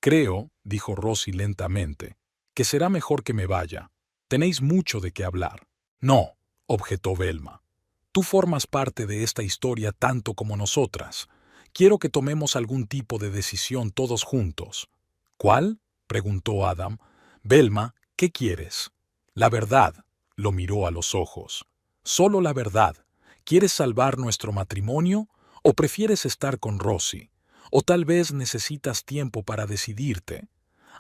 Creo, dijo Rosie lentamente, que será mejor que me vaya. Tenéis mucho de qué hablar. No, objetó Velma. Tú formas parte de esta historia tanto como nosotras. Quiero que tomemos algún tipo de decisión todos juntos. ¿Cuál?, preguntó Adam. Velma, ¿qué quieres? La verdad, lo miró a los ojos. Solo la verdad. ¿Quieres salvar nuestro matrimonio o prefieres estar con Rosie? O tal vez necesitas tiempo para decidirte.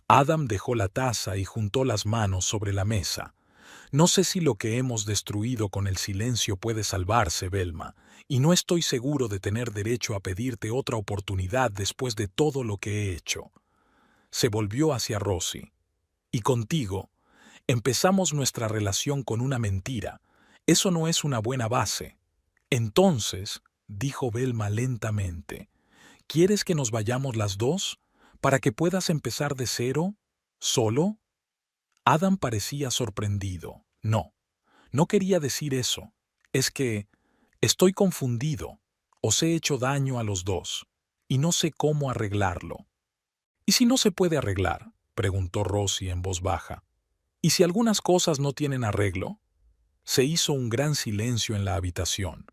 Adam dejó la taza y juntó las manos sobre la mesa. No sé si lo que hemos destruido con el silencio puede salvarse, Velma, y no estoy seguro de tener derecho a pedirte otra oportunidad después de todo lo que he hecho. Se volvió hacia Rosie. Y contigo, empezamos nuestra relación con una mentira. Eso no es una buena base. Entonces, dijo Velma lentamente, ¿quieres que nos vayamos las dos? ¿Para que puedas empezar de cero? ¿Solo? Adam parecía sorprendido. No, no quería decir eso. Es que estoy confundido. Os he hecho daño a los dos, y no sé cómo arreglarlo. ¿Y si no se puede arreglar?, preguntó Rosie en voz baja. ¿Y si algunas cosas no tienen arreglo? Se hizo un gran silencio en la habitación.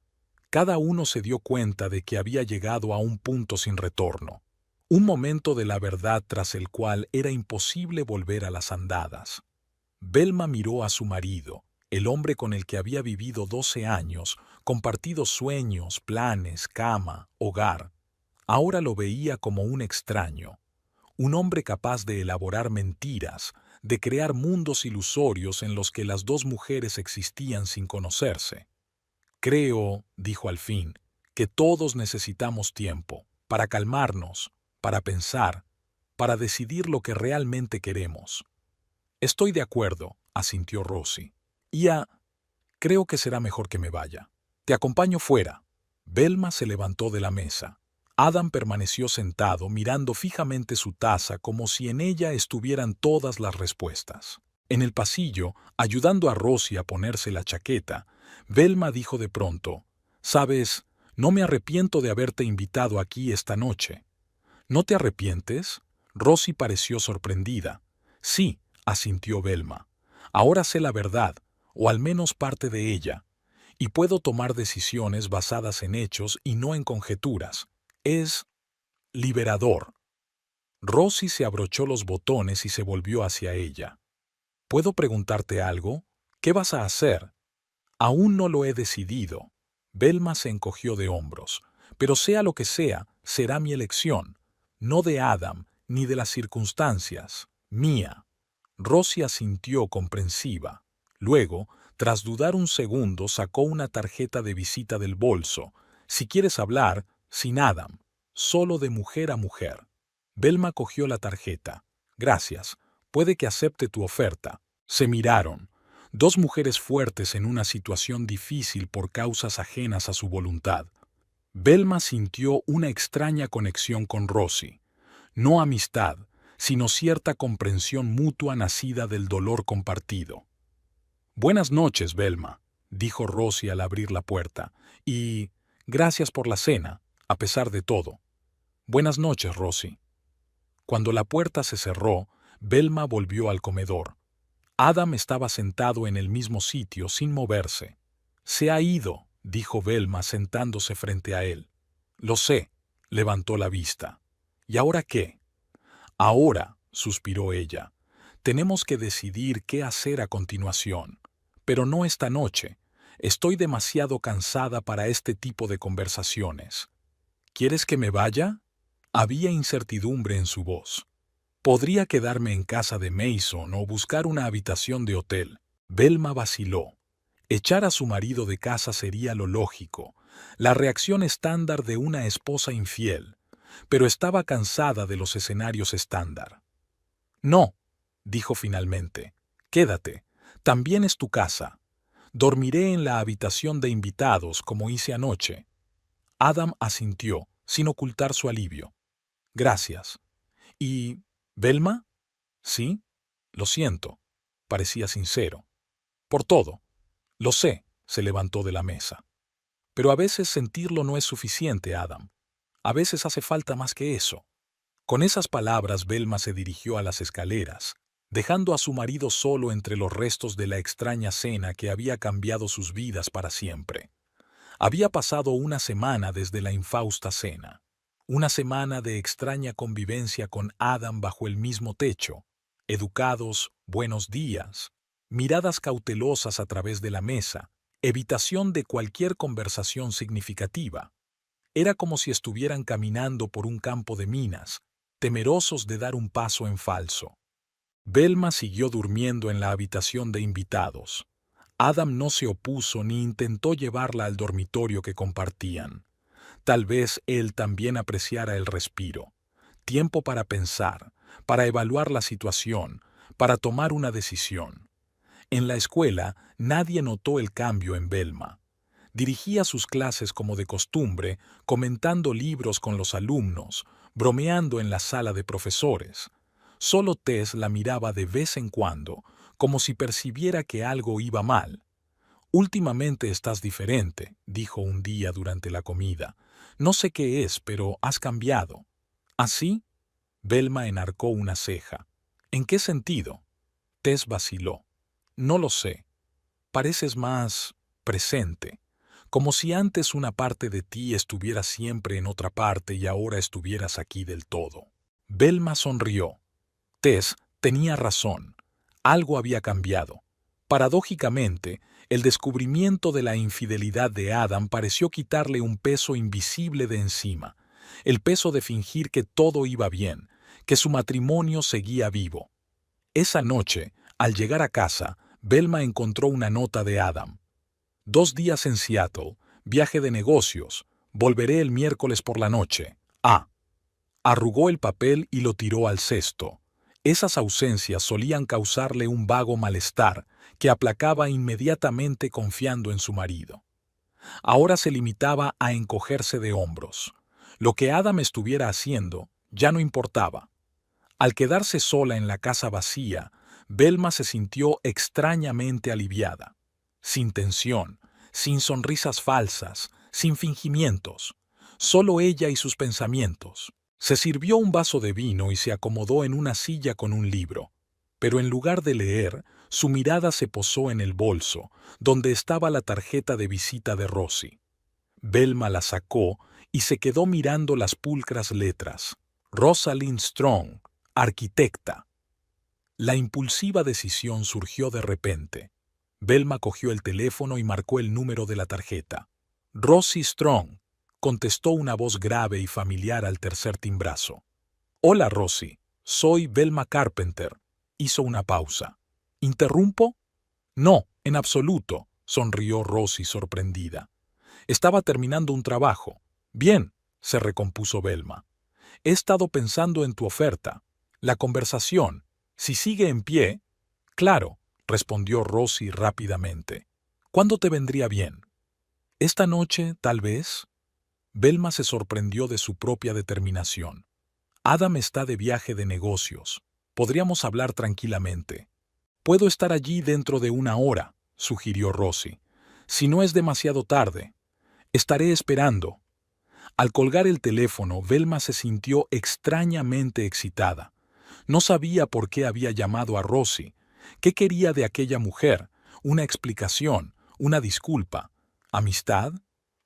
Cada uno se dio cuenta de que había llegado a un punto sin retorno. Un momento de la verdad tras el cual era imposible volver a las andadas. Velma miró a su marido, el hombre con el que había vivido 12 años, compartido sueños, planes, cama, hogar. Ahora lo veía como un extraño, un hombre capaz de elaborar mentiras, de crear mundos ilusorios en los que las dos mujeres existían sin conocerse. Creo, dijo al fin, que todos necesitamos tiempo, para calmarnos, para pensar, para decidir lo que realmente queremos. Estoy de acuerdo, asintió Rosie. Creo que será mejor que me vaya. Te acompaño fuera. Velma se levantó de la mesa. Adam permaneció sentado mirando fijamente su taza como si en ella estuvieran todas las respuestas. En el pasillo, ayudando a Rosie a ponerse la chaqueta, Velma dijo de pronto, «Sabes, no me arrepiento de haberte invitado aquí esta noche». «¿No te arrepientes?». Rosie pareció sorprendida. «Sí», asintió Velma. «Ahora sé la verdad, o al menos parte de ella, y puedo tomar decisiones basadas en hechos y no en conjeturas. Es liberador». Rosie se abrochó los botones y se volvió hacia ella. «¿Puedo preguntarte algo? ¿Qué vas a hacer?». «Aún no lo he decidido». Velma se encogió de hombros. «Pero sea lo que sea, será mi elección. No de Adam, ni de las circunstancias. Mía». Rosie asintió comprensiva. Luego, tras dudar un segundo, sacó una tarjeta de visita del bolso. «Si quieres hablar, sin Adam. Solo de mujer a mujer». Velma cogió la tarjeta. «Gracias. Puede que acepte tu oferta». Se miraron. Dos mujeres fuertes en una situación difícil por causas ajenas a su voluntad. Velma sintió una extraña conexión con Rosie. No amistad, sino cierta comprensión mutua nacida del dolor compartido. «Buenas noches, Velma», dijo Rosie al abrir la puerta. Y gracias por la cena, a pesar de todo. Buenas noches, Rosie. Cuando la puerta se cerró, Velma volvió al comedor. Adam estaba sentado en el mismo sitio sin moverse. Se ha ido, dijo Velma sentándose frente a él. Lo sé, levantó la vista. ¿Y ahora qué? Ahora, suspiró ella, tenemos que decidir qué hacer a continuación. Pero no esta noche. Estoy demasiado cansada para este tipo de conversaciones. ¿Quieres que me vaya? Había incertidumbre en su voz. Podría quedarme en casa de Mason o buscar una habitación de hotel. Velma vaciló. Echar a su marido de casa sería lo lógico, la reacción estándar de una esposa infiel, pero estaba cansada de los escenarios estándar. No, dijo finalmente, quédate, también es tu casa. Dormiré en la habitación de invitados como hice anoche. Adam asintió, sin ocultar su alivio. Gracias. ¿Y Velma? Sí, lo siento. Parecía sincero. Por todo. Lo sé, se levantó de la mesa. Pero a veces sentirlo no es suficiente, Adam. A veces hace falta más que eso. Con esas palabras, Velma se dirigió a las escaleras, dejando a su marido solo entre los restos de la extraña cena que había cambiado sus vidas para siempre. Había pasado una semana desde la infausta cena. Una semana de extraña convivencia con Adam bajo el mismo techo. Educados, buenos días, miradas cautelosas a través de la mesa, evitación de cualquier conversación significativa. Era como si estuvieran caminando por un campo de minas, temerosos de dar un paso en falso. Velma siguió durmiendo en la habitación de invitados. Adam no se opuso ni intentó llevarla al dormitorio que compartían. Tal vez él también apreciara el respiro. Tiempo para pensar, para evaluar la situación, para tomar una decisión. En la escuela nadie notó el cambio en Velma. Dirigía sus clases como de costumbre, comentando libros con los alumnos, bromeando en la sala de profesores. Solo Tess la miraba de vez en cuando, como si percibiera que algo iba mal. Últimamente estás diferente, dijo un día durante la comida. No sé qué es, pero has cambiado. ¿Así? Velma enarcó una ceja. ¿En qué sentido? Tess vaciló. No lo sé. Pareces más presente. Como si antes una parte de ti estuviera siempre en otra parte y ahora estuvieras aquí del todo. Velma sonrió. Tess tenía razón. Algo había cambiado. Paradójicamente, el descubrimiento de la infidelidad de Adam pareció quitarle un peso invisible de encima, el peso de fingir que todo iba bien, que su matrimonio seguía vivo. Esa noche, al llegar a casa, Velma encontró una nota de Adam. 2 días en Seattle, viaje de negocios, volveré el miércoles por la noche. Arrugó el papel y lo tiró al cesto. Esas ausencias solían causarle un vago malestar que aplacaba inmediatamente confiando en su marido. Ahora se limitaba a encogerse de hombros. Lo que Adam estuviera haciendo ya no importaba. Al quedarse sola en la casa vacía, Velma se sintió extrañamente aliviada. Sin tensión, sin sonrisas falsas, sin fingimientos. Solo ella y sus pensamientos. Se sirvió un vaso de vino y se acomodó en una silla con un libro. Pero en lugar de leer, su mirada se posó en el bolso, donde estaba la tarjeta de visita de Rosie. Velma la sacó y se quedó mirando las pulcras letras. Rosalind Strong, arquitecta. La impulsiva decisión surgió de repente. Velma cogió el teléfono y marcó el número de la tarjeta. Rosie Strong, contestó una voz grave y familiar al tercer timbrazo. Hola, Rosie, soy Velma Carpenter. Hizo una pausa. ¿Interrumpo? No, en absoluto, sonrió Rosie sorprendida. Estaba terminando un trabajo. Bien, se recompuso Velma. He estado pensando en tu oferta. La conversación, si sigue en pie... Claro, respondió Rosie rápidamente. ¿Cuándo te vendría bien? ¿Esta noche, tal vez? Velma se sorprendió de su propia determinación. Adam está de viaje de negocios. Podríamos hablar tranquilamente. Puedo estar allí dentro de 1 hora, sugirió Rosie. Si no es demasiado tarde, estaré esperando. Al colgar el teléfono, Velma se sintió extrañamente excitada. No sabía por qué había llamado a Rosie. ¿Qué quería de aquella mujer? ¿Una explicación? ¿Una disculpa? ¿Amistad?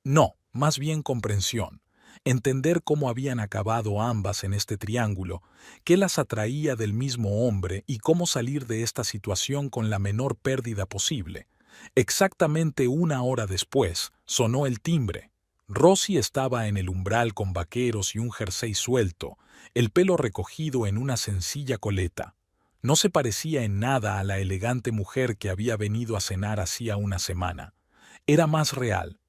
No, más bien comprensión. Entender cómo habían acabado ambas en este triángulo, qué las atraía del mismo hombre y cómo salir de esta situación con la menor pérdida posible. Exactamente 1 hora después, sonó el timbre. Rosie estaba en el umbral con vaqueros y un jersey suelto, el pelo recogido en una sencilla coleta. No se parecía en nada a la elegante mujer que había venido a cenar hacía una semana. Era más real.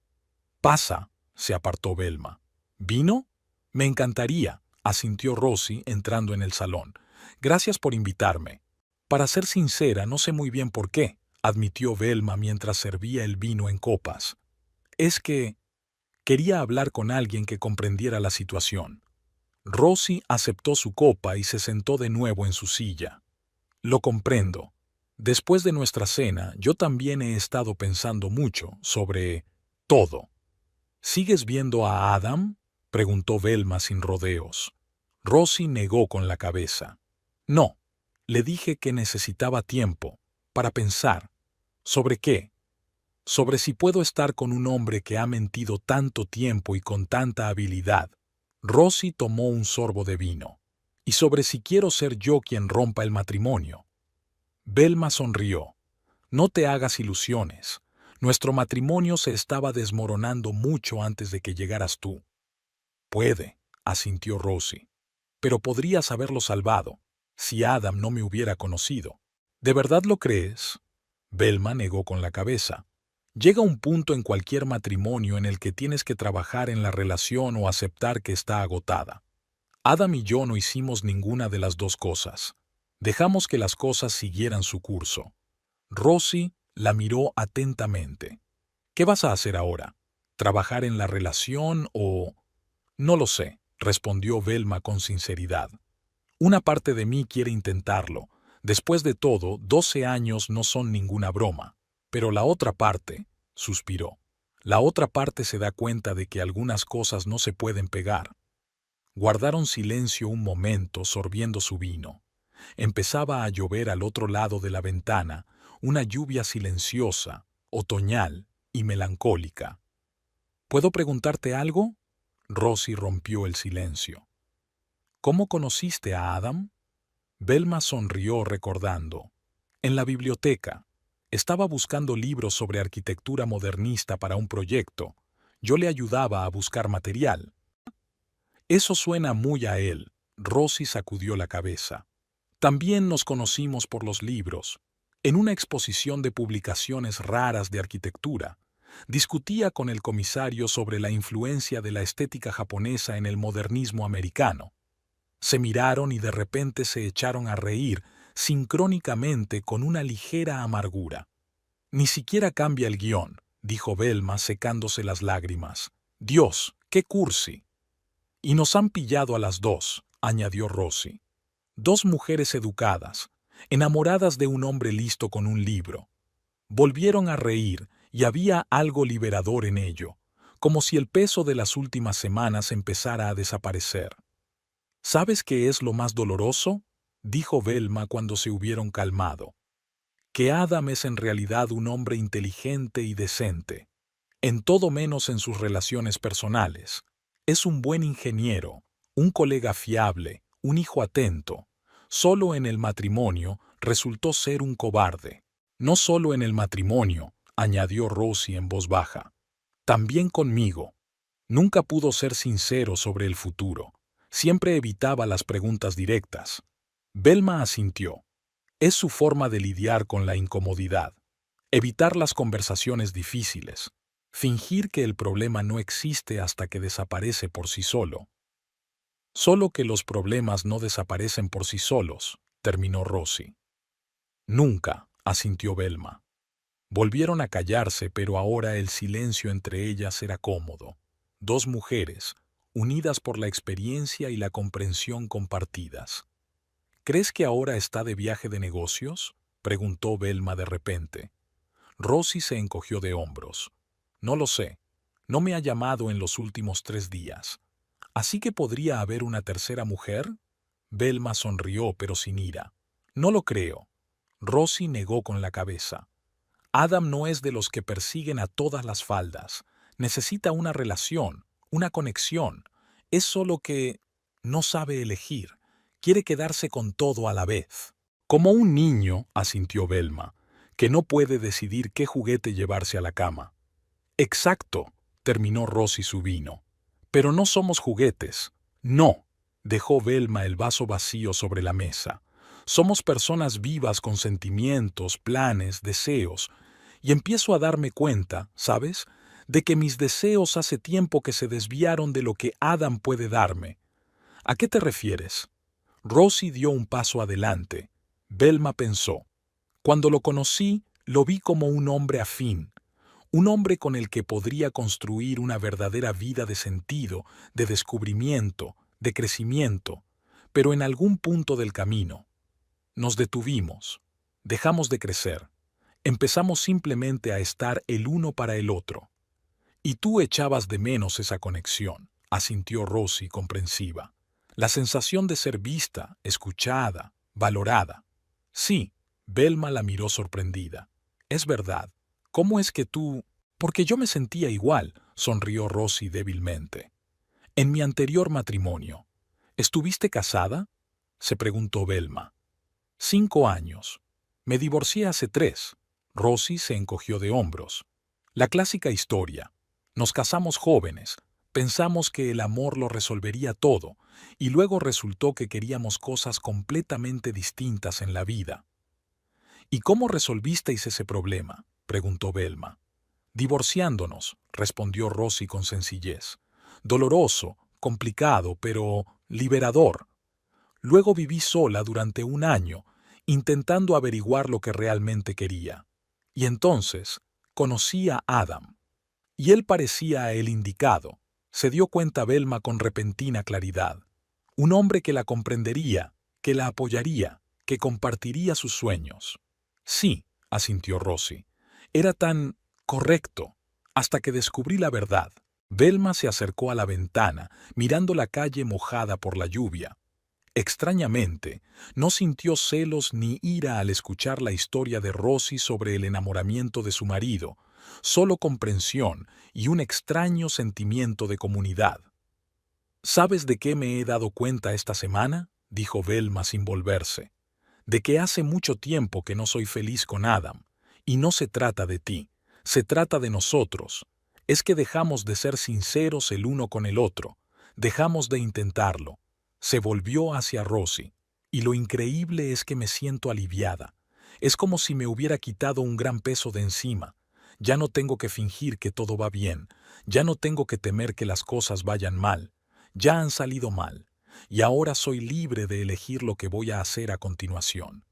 «Pasa», se apartó Velma. «¿Vino?» «Me encantaría», asintió Rosie entrando en el salón. «Gracias por invitarme». «Para ser sincera, no sé muy bien por qué», admitió Velma mientras servía el vino en copas. «Es que quería hablar con alguien que comprendiera la situación». Rosie aceptó su copa y se sentó de nuevo en su silla. «Lo comprendo. Después de nuestra cena, yo también he estado pensando mucho sobre todo». «¿Sigues viendo a Adam?», preguntó Velma sin rodeos. Rosie negó con la cabeza. «No, le dije que necesitaba tiempo para pensar. ¿Sobre qué? Sobre si puedo estar con un hombre que ha mentido tanto tiempo y con tanta habilidad». Rosie tomó un sorbo de vino. «Y sobre si quiero ser yo quien rompa el matrimonio». Velma sonrió. «No te hagas ilusiones. Nuestro matrimonio se estaba desmoronando mucho antes de que llegaras tú». «Puede», asintió Rosie. «Pero podrías haberlo salvado, si Adam no me hubiera conocido». «¿De verdad lo crees?». Velma negó con la cabeza. «Llega un punto en cualquier matrimonio en el que tienes que trabajar en la relación o aceptar que está agotada. Adam y yo no hicimos ninguna de las dos cosas. Dejamos que las cosas siguieran su curso». Rosie la miró atentamente. «¿Qué vas a hacer ahora? ¿Trabajar en la relación o...?» «No lo sé», respondió Velma con sinceridad. «Una parte de mí quiere intentarlo. Después de todo, 12 años no son ninguna broma. Pero la otra parte», suspiró, «la otra parte se da cuenta de que algunas cosas no se pueden pegar». Guardaron silencio un momento sorbiendo su vino. Empezaba a llover al otro lado de la ventana, una lluvia silenciosa, otoñal y melancólica. «¿Puedo preguntarte algo?». Rosie rompió el silencio. «¿Cómo conociste a Adam?». Velma sonrió recordando. «En la biblioteca. Estaba buscando libros sobre arquitectura modernista para un proyecto. Yo le ayudaba a buscar material». «Eso suena muy a él», Rosie sacudió la cabeza. «También nos conocimos por los libros. En una exposición de publicaciones raras de arquitectura, discutía con el comisario sobre la influencia de la estética japonesa en el modernismo americano. Se miraron y de repente se echaron a reír, sincrónicamente con una ligera amargura. «Ni siquiera cambia el guión», dijo Velma secándose las lágrimas. «Dios, qué cursi». «Y nos han pillado a las dos», añadió Rosie. «Dos mujeres educadas, enamoradas de un hombre listo con un libro». Volvieron a reír y había algo liberador en ello, como si el peso de las últimas semanas empezara a desaparecer. «¿Sabes qué es lo más doloroso?», dijo Velma cuando se hubieron calmado. «Que Adam es en realidad un hombre inteligente y decente, en todo menos en sus relaciones personales. Es un buen ingeniero, un colega fiable, un hijo atento. Solo en el matrimonio resultó ser un cobarde». «No solo en el matrimonio», añadió Rosie en voz baja. «También conmigo. Nunca pudo ser sincero sobre el futuro. Siempre evitaba las preguntas directas». Velma asintió. «Es su forma de lidiar con la incomodidad. Evitar las conversaciones difíciles. Fingir que el problema no existe hasta que desaparece por sí solo». «Solo que los problemas no desaparecen por sí solos», terminó Rosie. «Nunca», asintió Velma. Volvieron a callarse, pero ahora el silencio entre ellas era cómodo. Dos mujeres, unidas por la experiencia y la comprensión compartidas. «¿Crees que ahora está de viaje de negocios?», preguntó Velma de repente. Rosie se encogió de hombros. No lo sé. No me ha llamado en los últimos 3 días. ¿Así que podría haber una tercera mujer? Velma sonrió, pero sin ira. No lo creo. Rosie negó con la cabeza. Adam no es de los que persiguen a todas las faldas. Necesita una relación, una conexión. Es solo que no sabe elegir. Quiere quedarse con todo a la vez. Como un niño, asintió Velma, que no puede decidir qué juguete llevarse a la cama. Exacto, terminó Rosie su vino. Pero no somos juguetes. No, dejó Velma el vaso vacío sobre la mesa. Somos personas vivas con sentimientos, planes, deseos. Y empiezo a darme cuenta, ¿sabes?, de que mis deseos hace tiempo que se desviaron de lo que Adam puede darme. ¿A qué te refieres? Rosie dio un paso adelante. Velma pensó. Cuando lo conocí, lo vi como un hombre afín, un hombre con el que podría construir una verdadera vida de sentido, de descubrimiento, de crecimiento, pero en algún punto del camino nos detuvimos, dejamos de crecer, empezamos simplemente a estar el uno para el otro. Y tú echabas de menos esa conexión, asintió Rosie comprensiva. La sensación de ser vista, escuchada, valorada. Sí, Velma la miró sorprendida. Es verdad. ¿Cómo es que tú...? Porque yo me sentía igual, sonrió Rosie débilmente. En mi anterior matrimonio. ¿Estuviste casada? Se preguntó Velma. 5 años. Me divorcié hace 3. Rosie se encogió de hombros. La clásica historia. Nos casamos jóvenes, pensamos que el amor lo resolvería todo, y luego resultó que queríamos cosas completamente distintas en la vida. ¿Y cómo resolvisteis ese problema?, preguntó Velma. Divorciándonos, respondió Rosie con sencillez. Doloroso, complicado, pero liberador. Luego viví sola durante 1 año, intentando averiguar lo que realmente quería. Y entonces conocí a Adam. Y él parecía el indicado, se dio cuenta Velma con repentina claridad. Un hombre que la comprendería, que la apoyaría, que compartiría sus sueños. Sí, asintió Rosie. Era tan correcto, hasta que descubrí la verdad. Velma se acercó a la ventana, mirando la calle mojada por la lluvia. Extrañamente, no sintió celos ni ira al escuchar la historia de Rosie sobre el enamoramiento de su marido, solo comprensión y un extraño sentimiento de comunidad. ¿Sabes de qué me he dado cuenta esta semana?, dijo Velma sin volverse. De que hace mucho tiempo que no soy feliz con Adam. Y no se trata de ti, se trata de nosotros. Es que dejamos de ser sinceros el uno con el otro, dejamos de intentarlo. Se volvió hacia Rosie, y lo increíble es que me siento aliviada. Es como si me hubiera quitado un gran peso de encima. Ya no tengo que fingir que todo va bien, ya no tengo que temer que las cosas vayan mal. Ya han salido mal, y ahora soy libre de elegir lo que voy a hacer a continuación.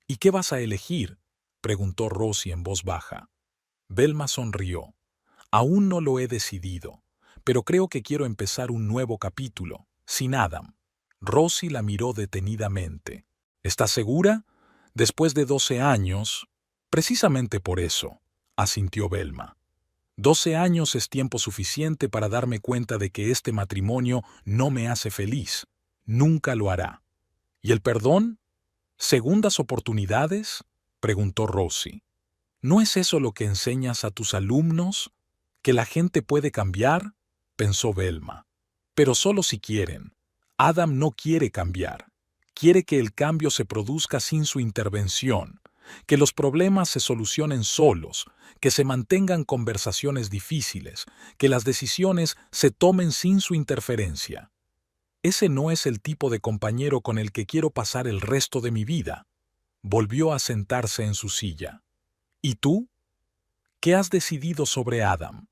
¿Y qué vas a elegir?, preguntó Rosie en voz baja. Velma sonrió. Aún no lo he decidido, pero creo que quiero empezar un nuevo capítulo, sin Adam. Rosie la miró detenidamente. ¿Estás segura? Después de 12 años... Precisamente por eso, asintió Velma. 12 años es tiempo suficiente para darme cuenta de que este matrimonio no me hace feliz. Nunca lo hará. ¿Y el perdón? ¿Segundas oportunidades?, preguntó Rosie. ¿No es eso lo que enseñas a tus alumnos? ¿Que la gente puede cambiar?, pensó Velma. Pero solo si quieren. Adam no quiere cambiar. Quiere que el cambio se produzca sin su intervención, que los problemas se solucionen solos, que se mantengan conversaciones difíciles, que las decisiones se tomen sin su interferencia. Ese no es el tipo de compañero con el que quiero pasar el resto de mi vida. Volvió a sentarse en su silla. ¿Y tú? ¿Qué has decidido sobre Adam?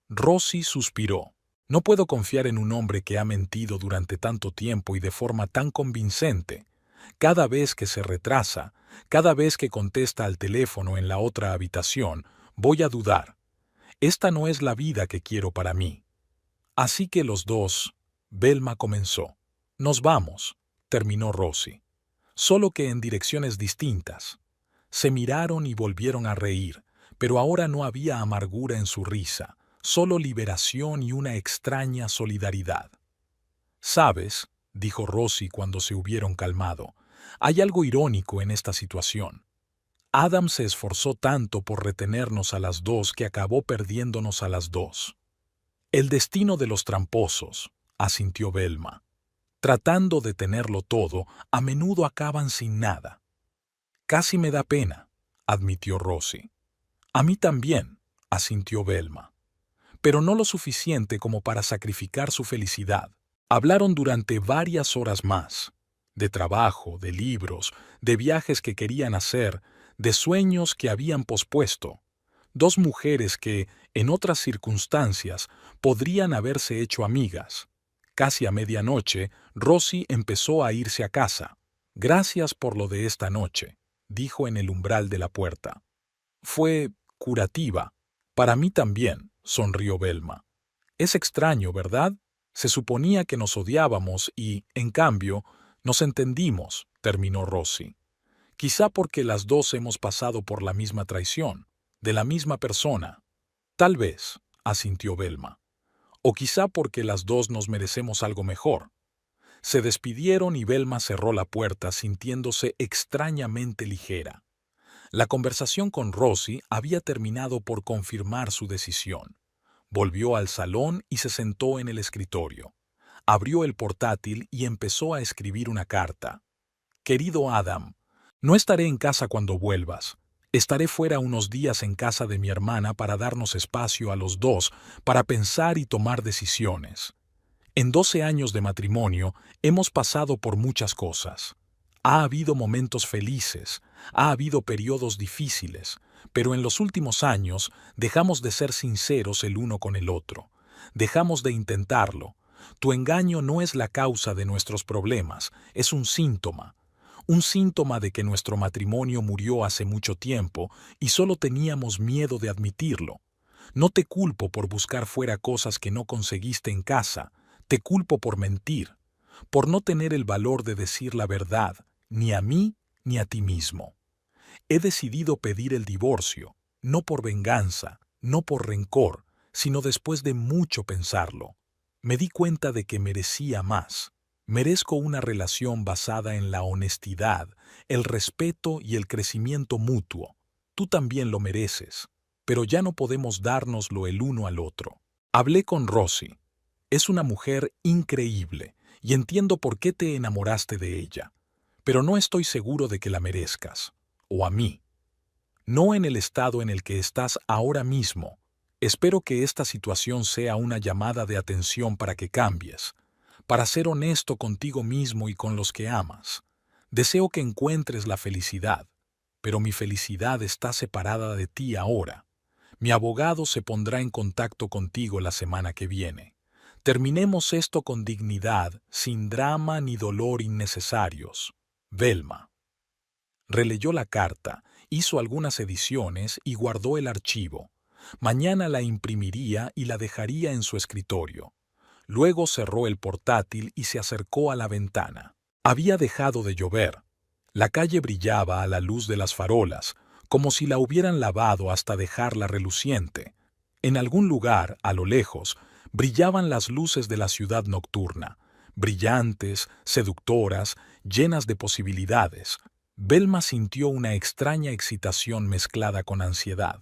Rosie suspiró. No puedo confiar en un hombre que ha mentido durante tanto tiempo y de forma tan convincente. Cada vez que se retrasa, cada vez que contesta al teléfono en la otra habitación, voy a dudar. Esta no es la vida que quiero para mí. Así que los dos, Velma comenzó. Nos vamos, terminó Rosie. Solo que en direcciones distintas. Se miraron y volvieron a reír, pero ahora no había amargura en su risa, solo liberación y una extraña solidaridad. «¿Sabes?», dijo Rosie cuando se hubieron calmado, «hay algo irónico en esta situación. Adam se esforzó tanto por retenernos a las dos que acabó perdiéndonos a las dos». «El destino de los tramposos», asintió Velma. «Tratando de tenerlo todo, a menudo acaban sin nada». «Casi me da pena», admitió Rosie. «A mí también», asintió Velma. «Pero no lo suficiente como para sacrificar su felicidad». Hablaron durante varias horas más, de trabajo, de libros, de viajes que querían hacer, de sueños que habían pospuesto. Dos mujeres que, en otras circunstancias, podrían haberse hecho amigas. Casi a medianoche, Rosie empezó a irse a casa. «Gracias por lo de esta noche», dijo en el umbral de la puerta. «Fue curativa». «Para mí también», sonrió Velma. «Es extraño, ¿verdad? Se suponía que nos odiábamos y, en cambio, nos entendimos», terminó Rosie. «Quizá porque las dos hemos pasado por la misma traición, de la misma persona». «Tal vez», asintió Velma. «O quizá porque las dos nos merecemos algo mejor». Se despidieron y Velma cerró la puerta sintiéndose extrañamente ligera. La conversación con Rosie había terminado por confirmar su decisión. Volvió al salón y se sentó en el escritorio. Abrió el portátil y empezó a escribir una carta. «Querido Adam, no estaré en casa cuando vuelvas. Estaré fuera unos días en casa de mi hermana para darnos espacio a los dos para pensar y tomar decisiones. En 12 años de matrimonio hemos pasado por muchas cosas. Ha habido momentos felices, ha habido periodos difíciles, pero en los últimos años dejamos de ser sinceros el uno con el otro. Dejamos de intentarlo. Tu engaño no es la causa de nuestros problemas, es un síntoma. Un síntoma de que nuestro matrimonio murió hace mucho tiempo y solo teníamos miedo de admitirlo. No te culpo por buscar fuera cosas que no conseguiste en casa. Te culpo por mentir, por no tener el valor de decir la verdad, ni a mí ni a ti mismo. He decidido pedir el divorcio, no por venganza, no por rencor, sino después de mucho pensarlo. Me di cuenta de que merecía más. Merezco una relación basada en la honestidad, el respeto y el crecimiento mutuo. Tú también lo mereces, pero ya no podemos dárnoslo el uno al otro. Hablé con Rosie. Es una mujer increíble y entiendo por qué te enamoraste de ella, pero no estoy seguro de que la merezcas, o a mí. No en el estado en el que estás ahora mismo. Espero que esta situación sea una llamada de atención para que cambies, para ser honesto contigo mismo y con los que amas. Deseo que encuentres la felicidad, pero mi felicidad está separada de ti ahora. Mi abogado se pondrá en contacto contigo la semana que viene. Terminemos esto con dignidad, sin drama ni dolor innecesarios. Velma. Releyó la carta, hizo algunas ediciones y guardó el archivo. Mañana la imprimiría y la dejaría en su escritorio. Luego cerró el portátil y se acercó a la ventana. Había dejado de llover. La calle brillaba a la luz de las farolas, como si la hubieran lavado hasta dejarla reluciente. En algún lugar, a lo lejos, brillaban las luces de la ciudad nocturna, brillantes, seductoras, llenas de posibilidades. Velma sintió una extraña excitación mezclada con ansiedad.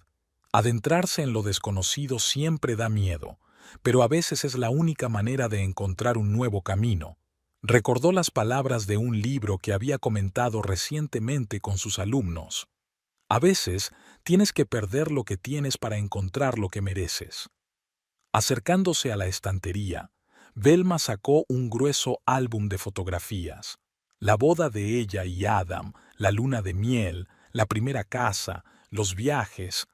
Adentrarse en lo desconocido siempre da miedo, pero a veces es la única manera de encontrar un nuevo camino. Recordó las palabras de un libro que había comentado recientemente con sus alumnos. A veces tienes que perder lo que tienes para encontrar lo que mereces. Acercándose a la estantería, Velma sacó un grueso álbum de fotografías. La boda de ella y Adam, la luna de miel, la primera casa, los viajes.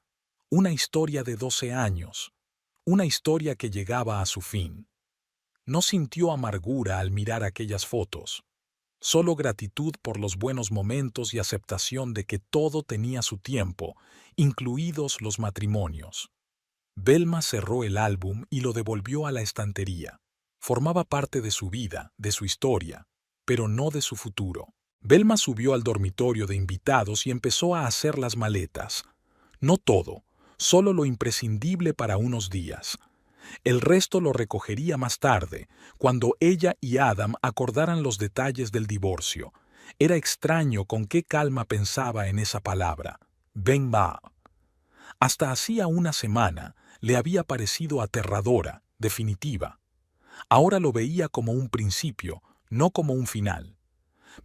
Una historia de 12 años. Una historia que llegaba a su fin. No sintió amargura al mirar aquellas fotos. Solo gratitud por los buenos momentos y aceptación de que todo tenía su tiempo, incluidos los matrimonios. Velma cerró el álbum y lo devolvió a la estantería. Formaba parte de su vida, de su historia, pero no de su futuro. Velma subió al dormitorio de invitados y empezó a hacer las maletas. No todo, solo lo imprescindible para unos días. El resto lo recogería más tarde, cuando ella y Adam acordaran los detalles del divorcio. Era extraño con qué calma pensaba en esa palabra, Ben-Ma. Hasta hacía una semana le había parecido aterradora, definitiva. Ahora lo veía como un principio, no como un final.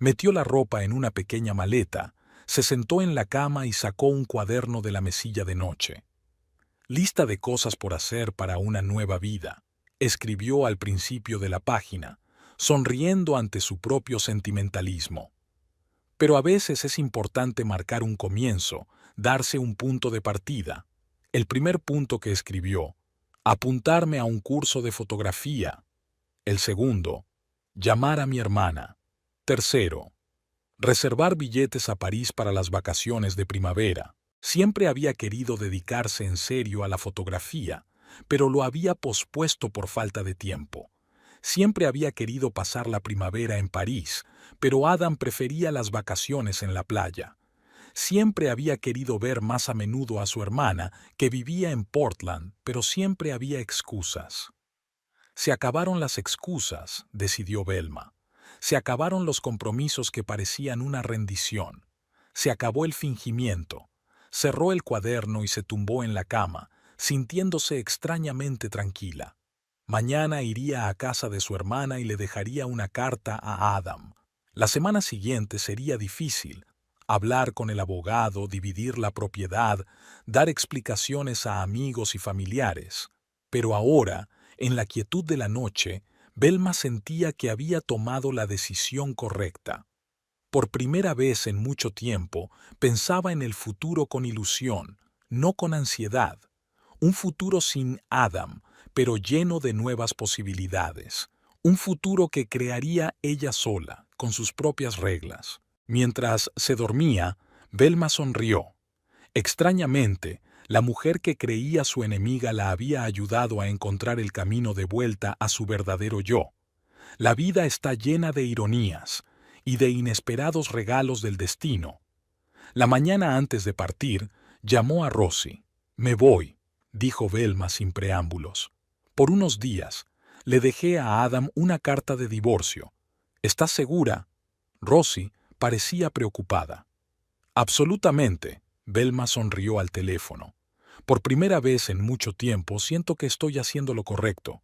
Metió la ropa en una pequeña maleta, se sentó en la cama y sacó un cuaderno de la mesilla de noche. Lista de cosas por hacer para una nueva vida, escribió al principio de la página, sonriendo ante su propio sentimentalismo. Pero a veces es importante marcar un comienzo, darse un punto de partida. El primer punto que escribió, apuntarme a un curso de fotografía. El segundo, llamar a mi hermana. Tercero, reservar billetes a París para las vacaciones de primavera. Siempre había querido dedicarse en serio a la fotografía, pero lo había pospuesto por falta de tiempo. Siempre había querido pasar la primavera en París, pero Adam prefería las vacaciones en la playa. Siempre había querido ver más a menudo a su hermana, que vivía en Portland, pero siempre había excusas. Se acabaron las excusas, decidió Velma. Se acabaron los compromisos que parecían una rendición. Se acabó el fingimiento. Cerró el cuaderno y se tumbó en la cama, sintiéndose extrañamente tranquila. Mañana iría a casa de su hermana y le dejaría una carta a Adam. La semana siguiente sería difícil. Hablar con el abogado, dividir la propiedad, dar explicaciones a amigos y familiares. Pero ahora, en la quietud de la noche, Velma sentía que había tomado la decisión correcta. Por primera vez en mucho tiempo, pensaba en el futuro con ilusión, no con ansiedad. Un futuro sin Adam, pero lleno de nuevas posibilidades. Un futuro que crearía ella sola, con sus propias reglas. Mientras se dormía, Velma sonrió. Extrañamente, la mujer que creía su enemiga la había ayudado a encontrar el camino de vuelta a su verdadero yo. La vida está llena de ironías y de inesperados regalos del destino. La mañana antes de partir, llamó a Rosie. «Me voy», dijo Velma sin preámbulos. «Por unos días. Le dejé a Adam una carta de divorcio. ¿Estás segura?» Rosie parecía preocupada. «Absolutamente», Velma sonrió al teléfono. «Por primera vez en mucho tiempo siento que estoy haciendo lo correcto».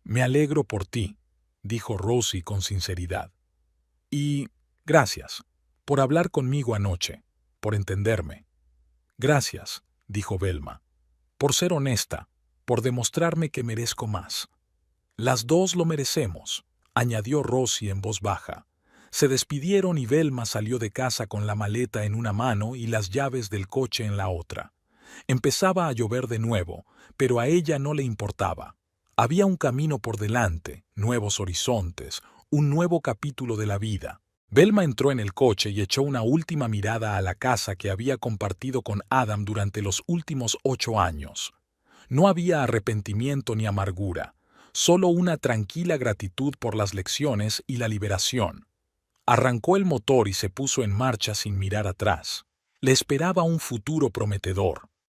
«Me alegro por ti», dijo Rosie con sinceridad. «Y gracias por hablar conmigo anoche, por entenderme». «Gracias», dijo Velma, «por ser honesta, por demostrarme que merezco más». «Las dos lo merecemos», añadió Rosie en voz baja. Se despidieron y Velma salió de casa con la maleta en una mano y las llaves del coche en la otra. Empezaba a llover de nuevo, pero a ella no le importaba. Había un camino por delante, nuevos horizontes, un nuevo capítulo de la vida. Velma entró en el coche y echó una última mirada a la casa que había compartido con Adam durante los últimos 8 años. No había arrepentimiento ni amargura, solo una tranquila gratitud por las lecciones y la liberación. Arrancó el motor y se puso en marcha sin mirar atrás. Le esperaba un futuro prometedor.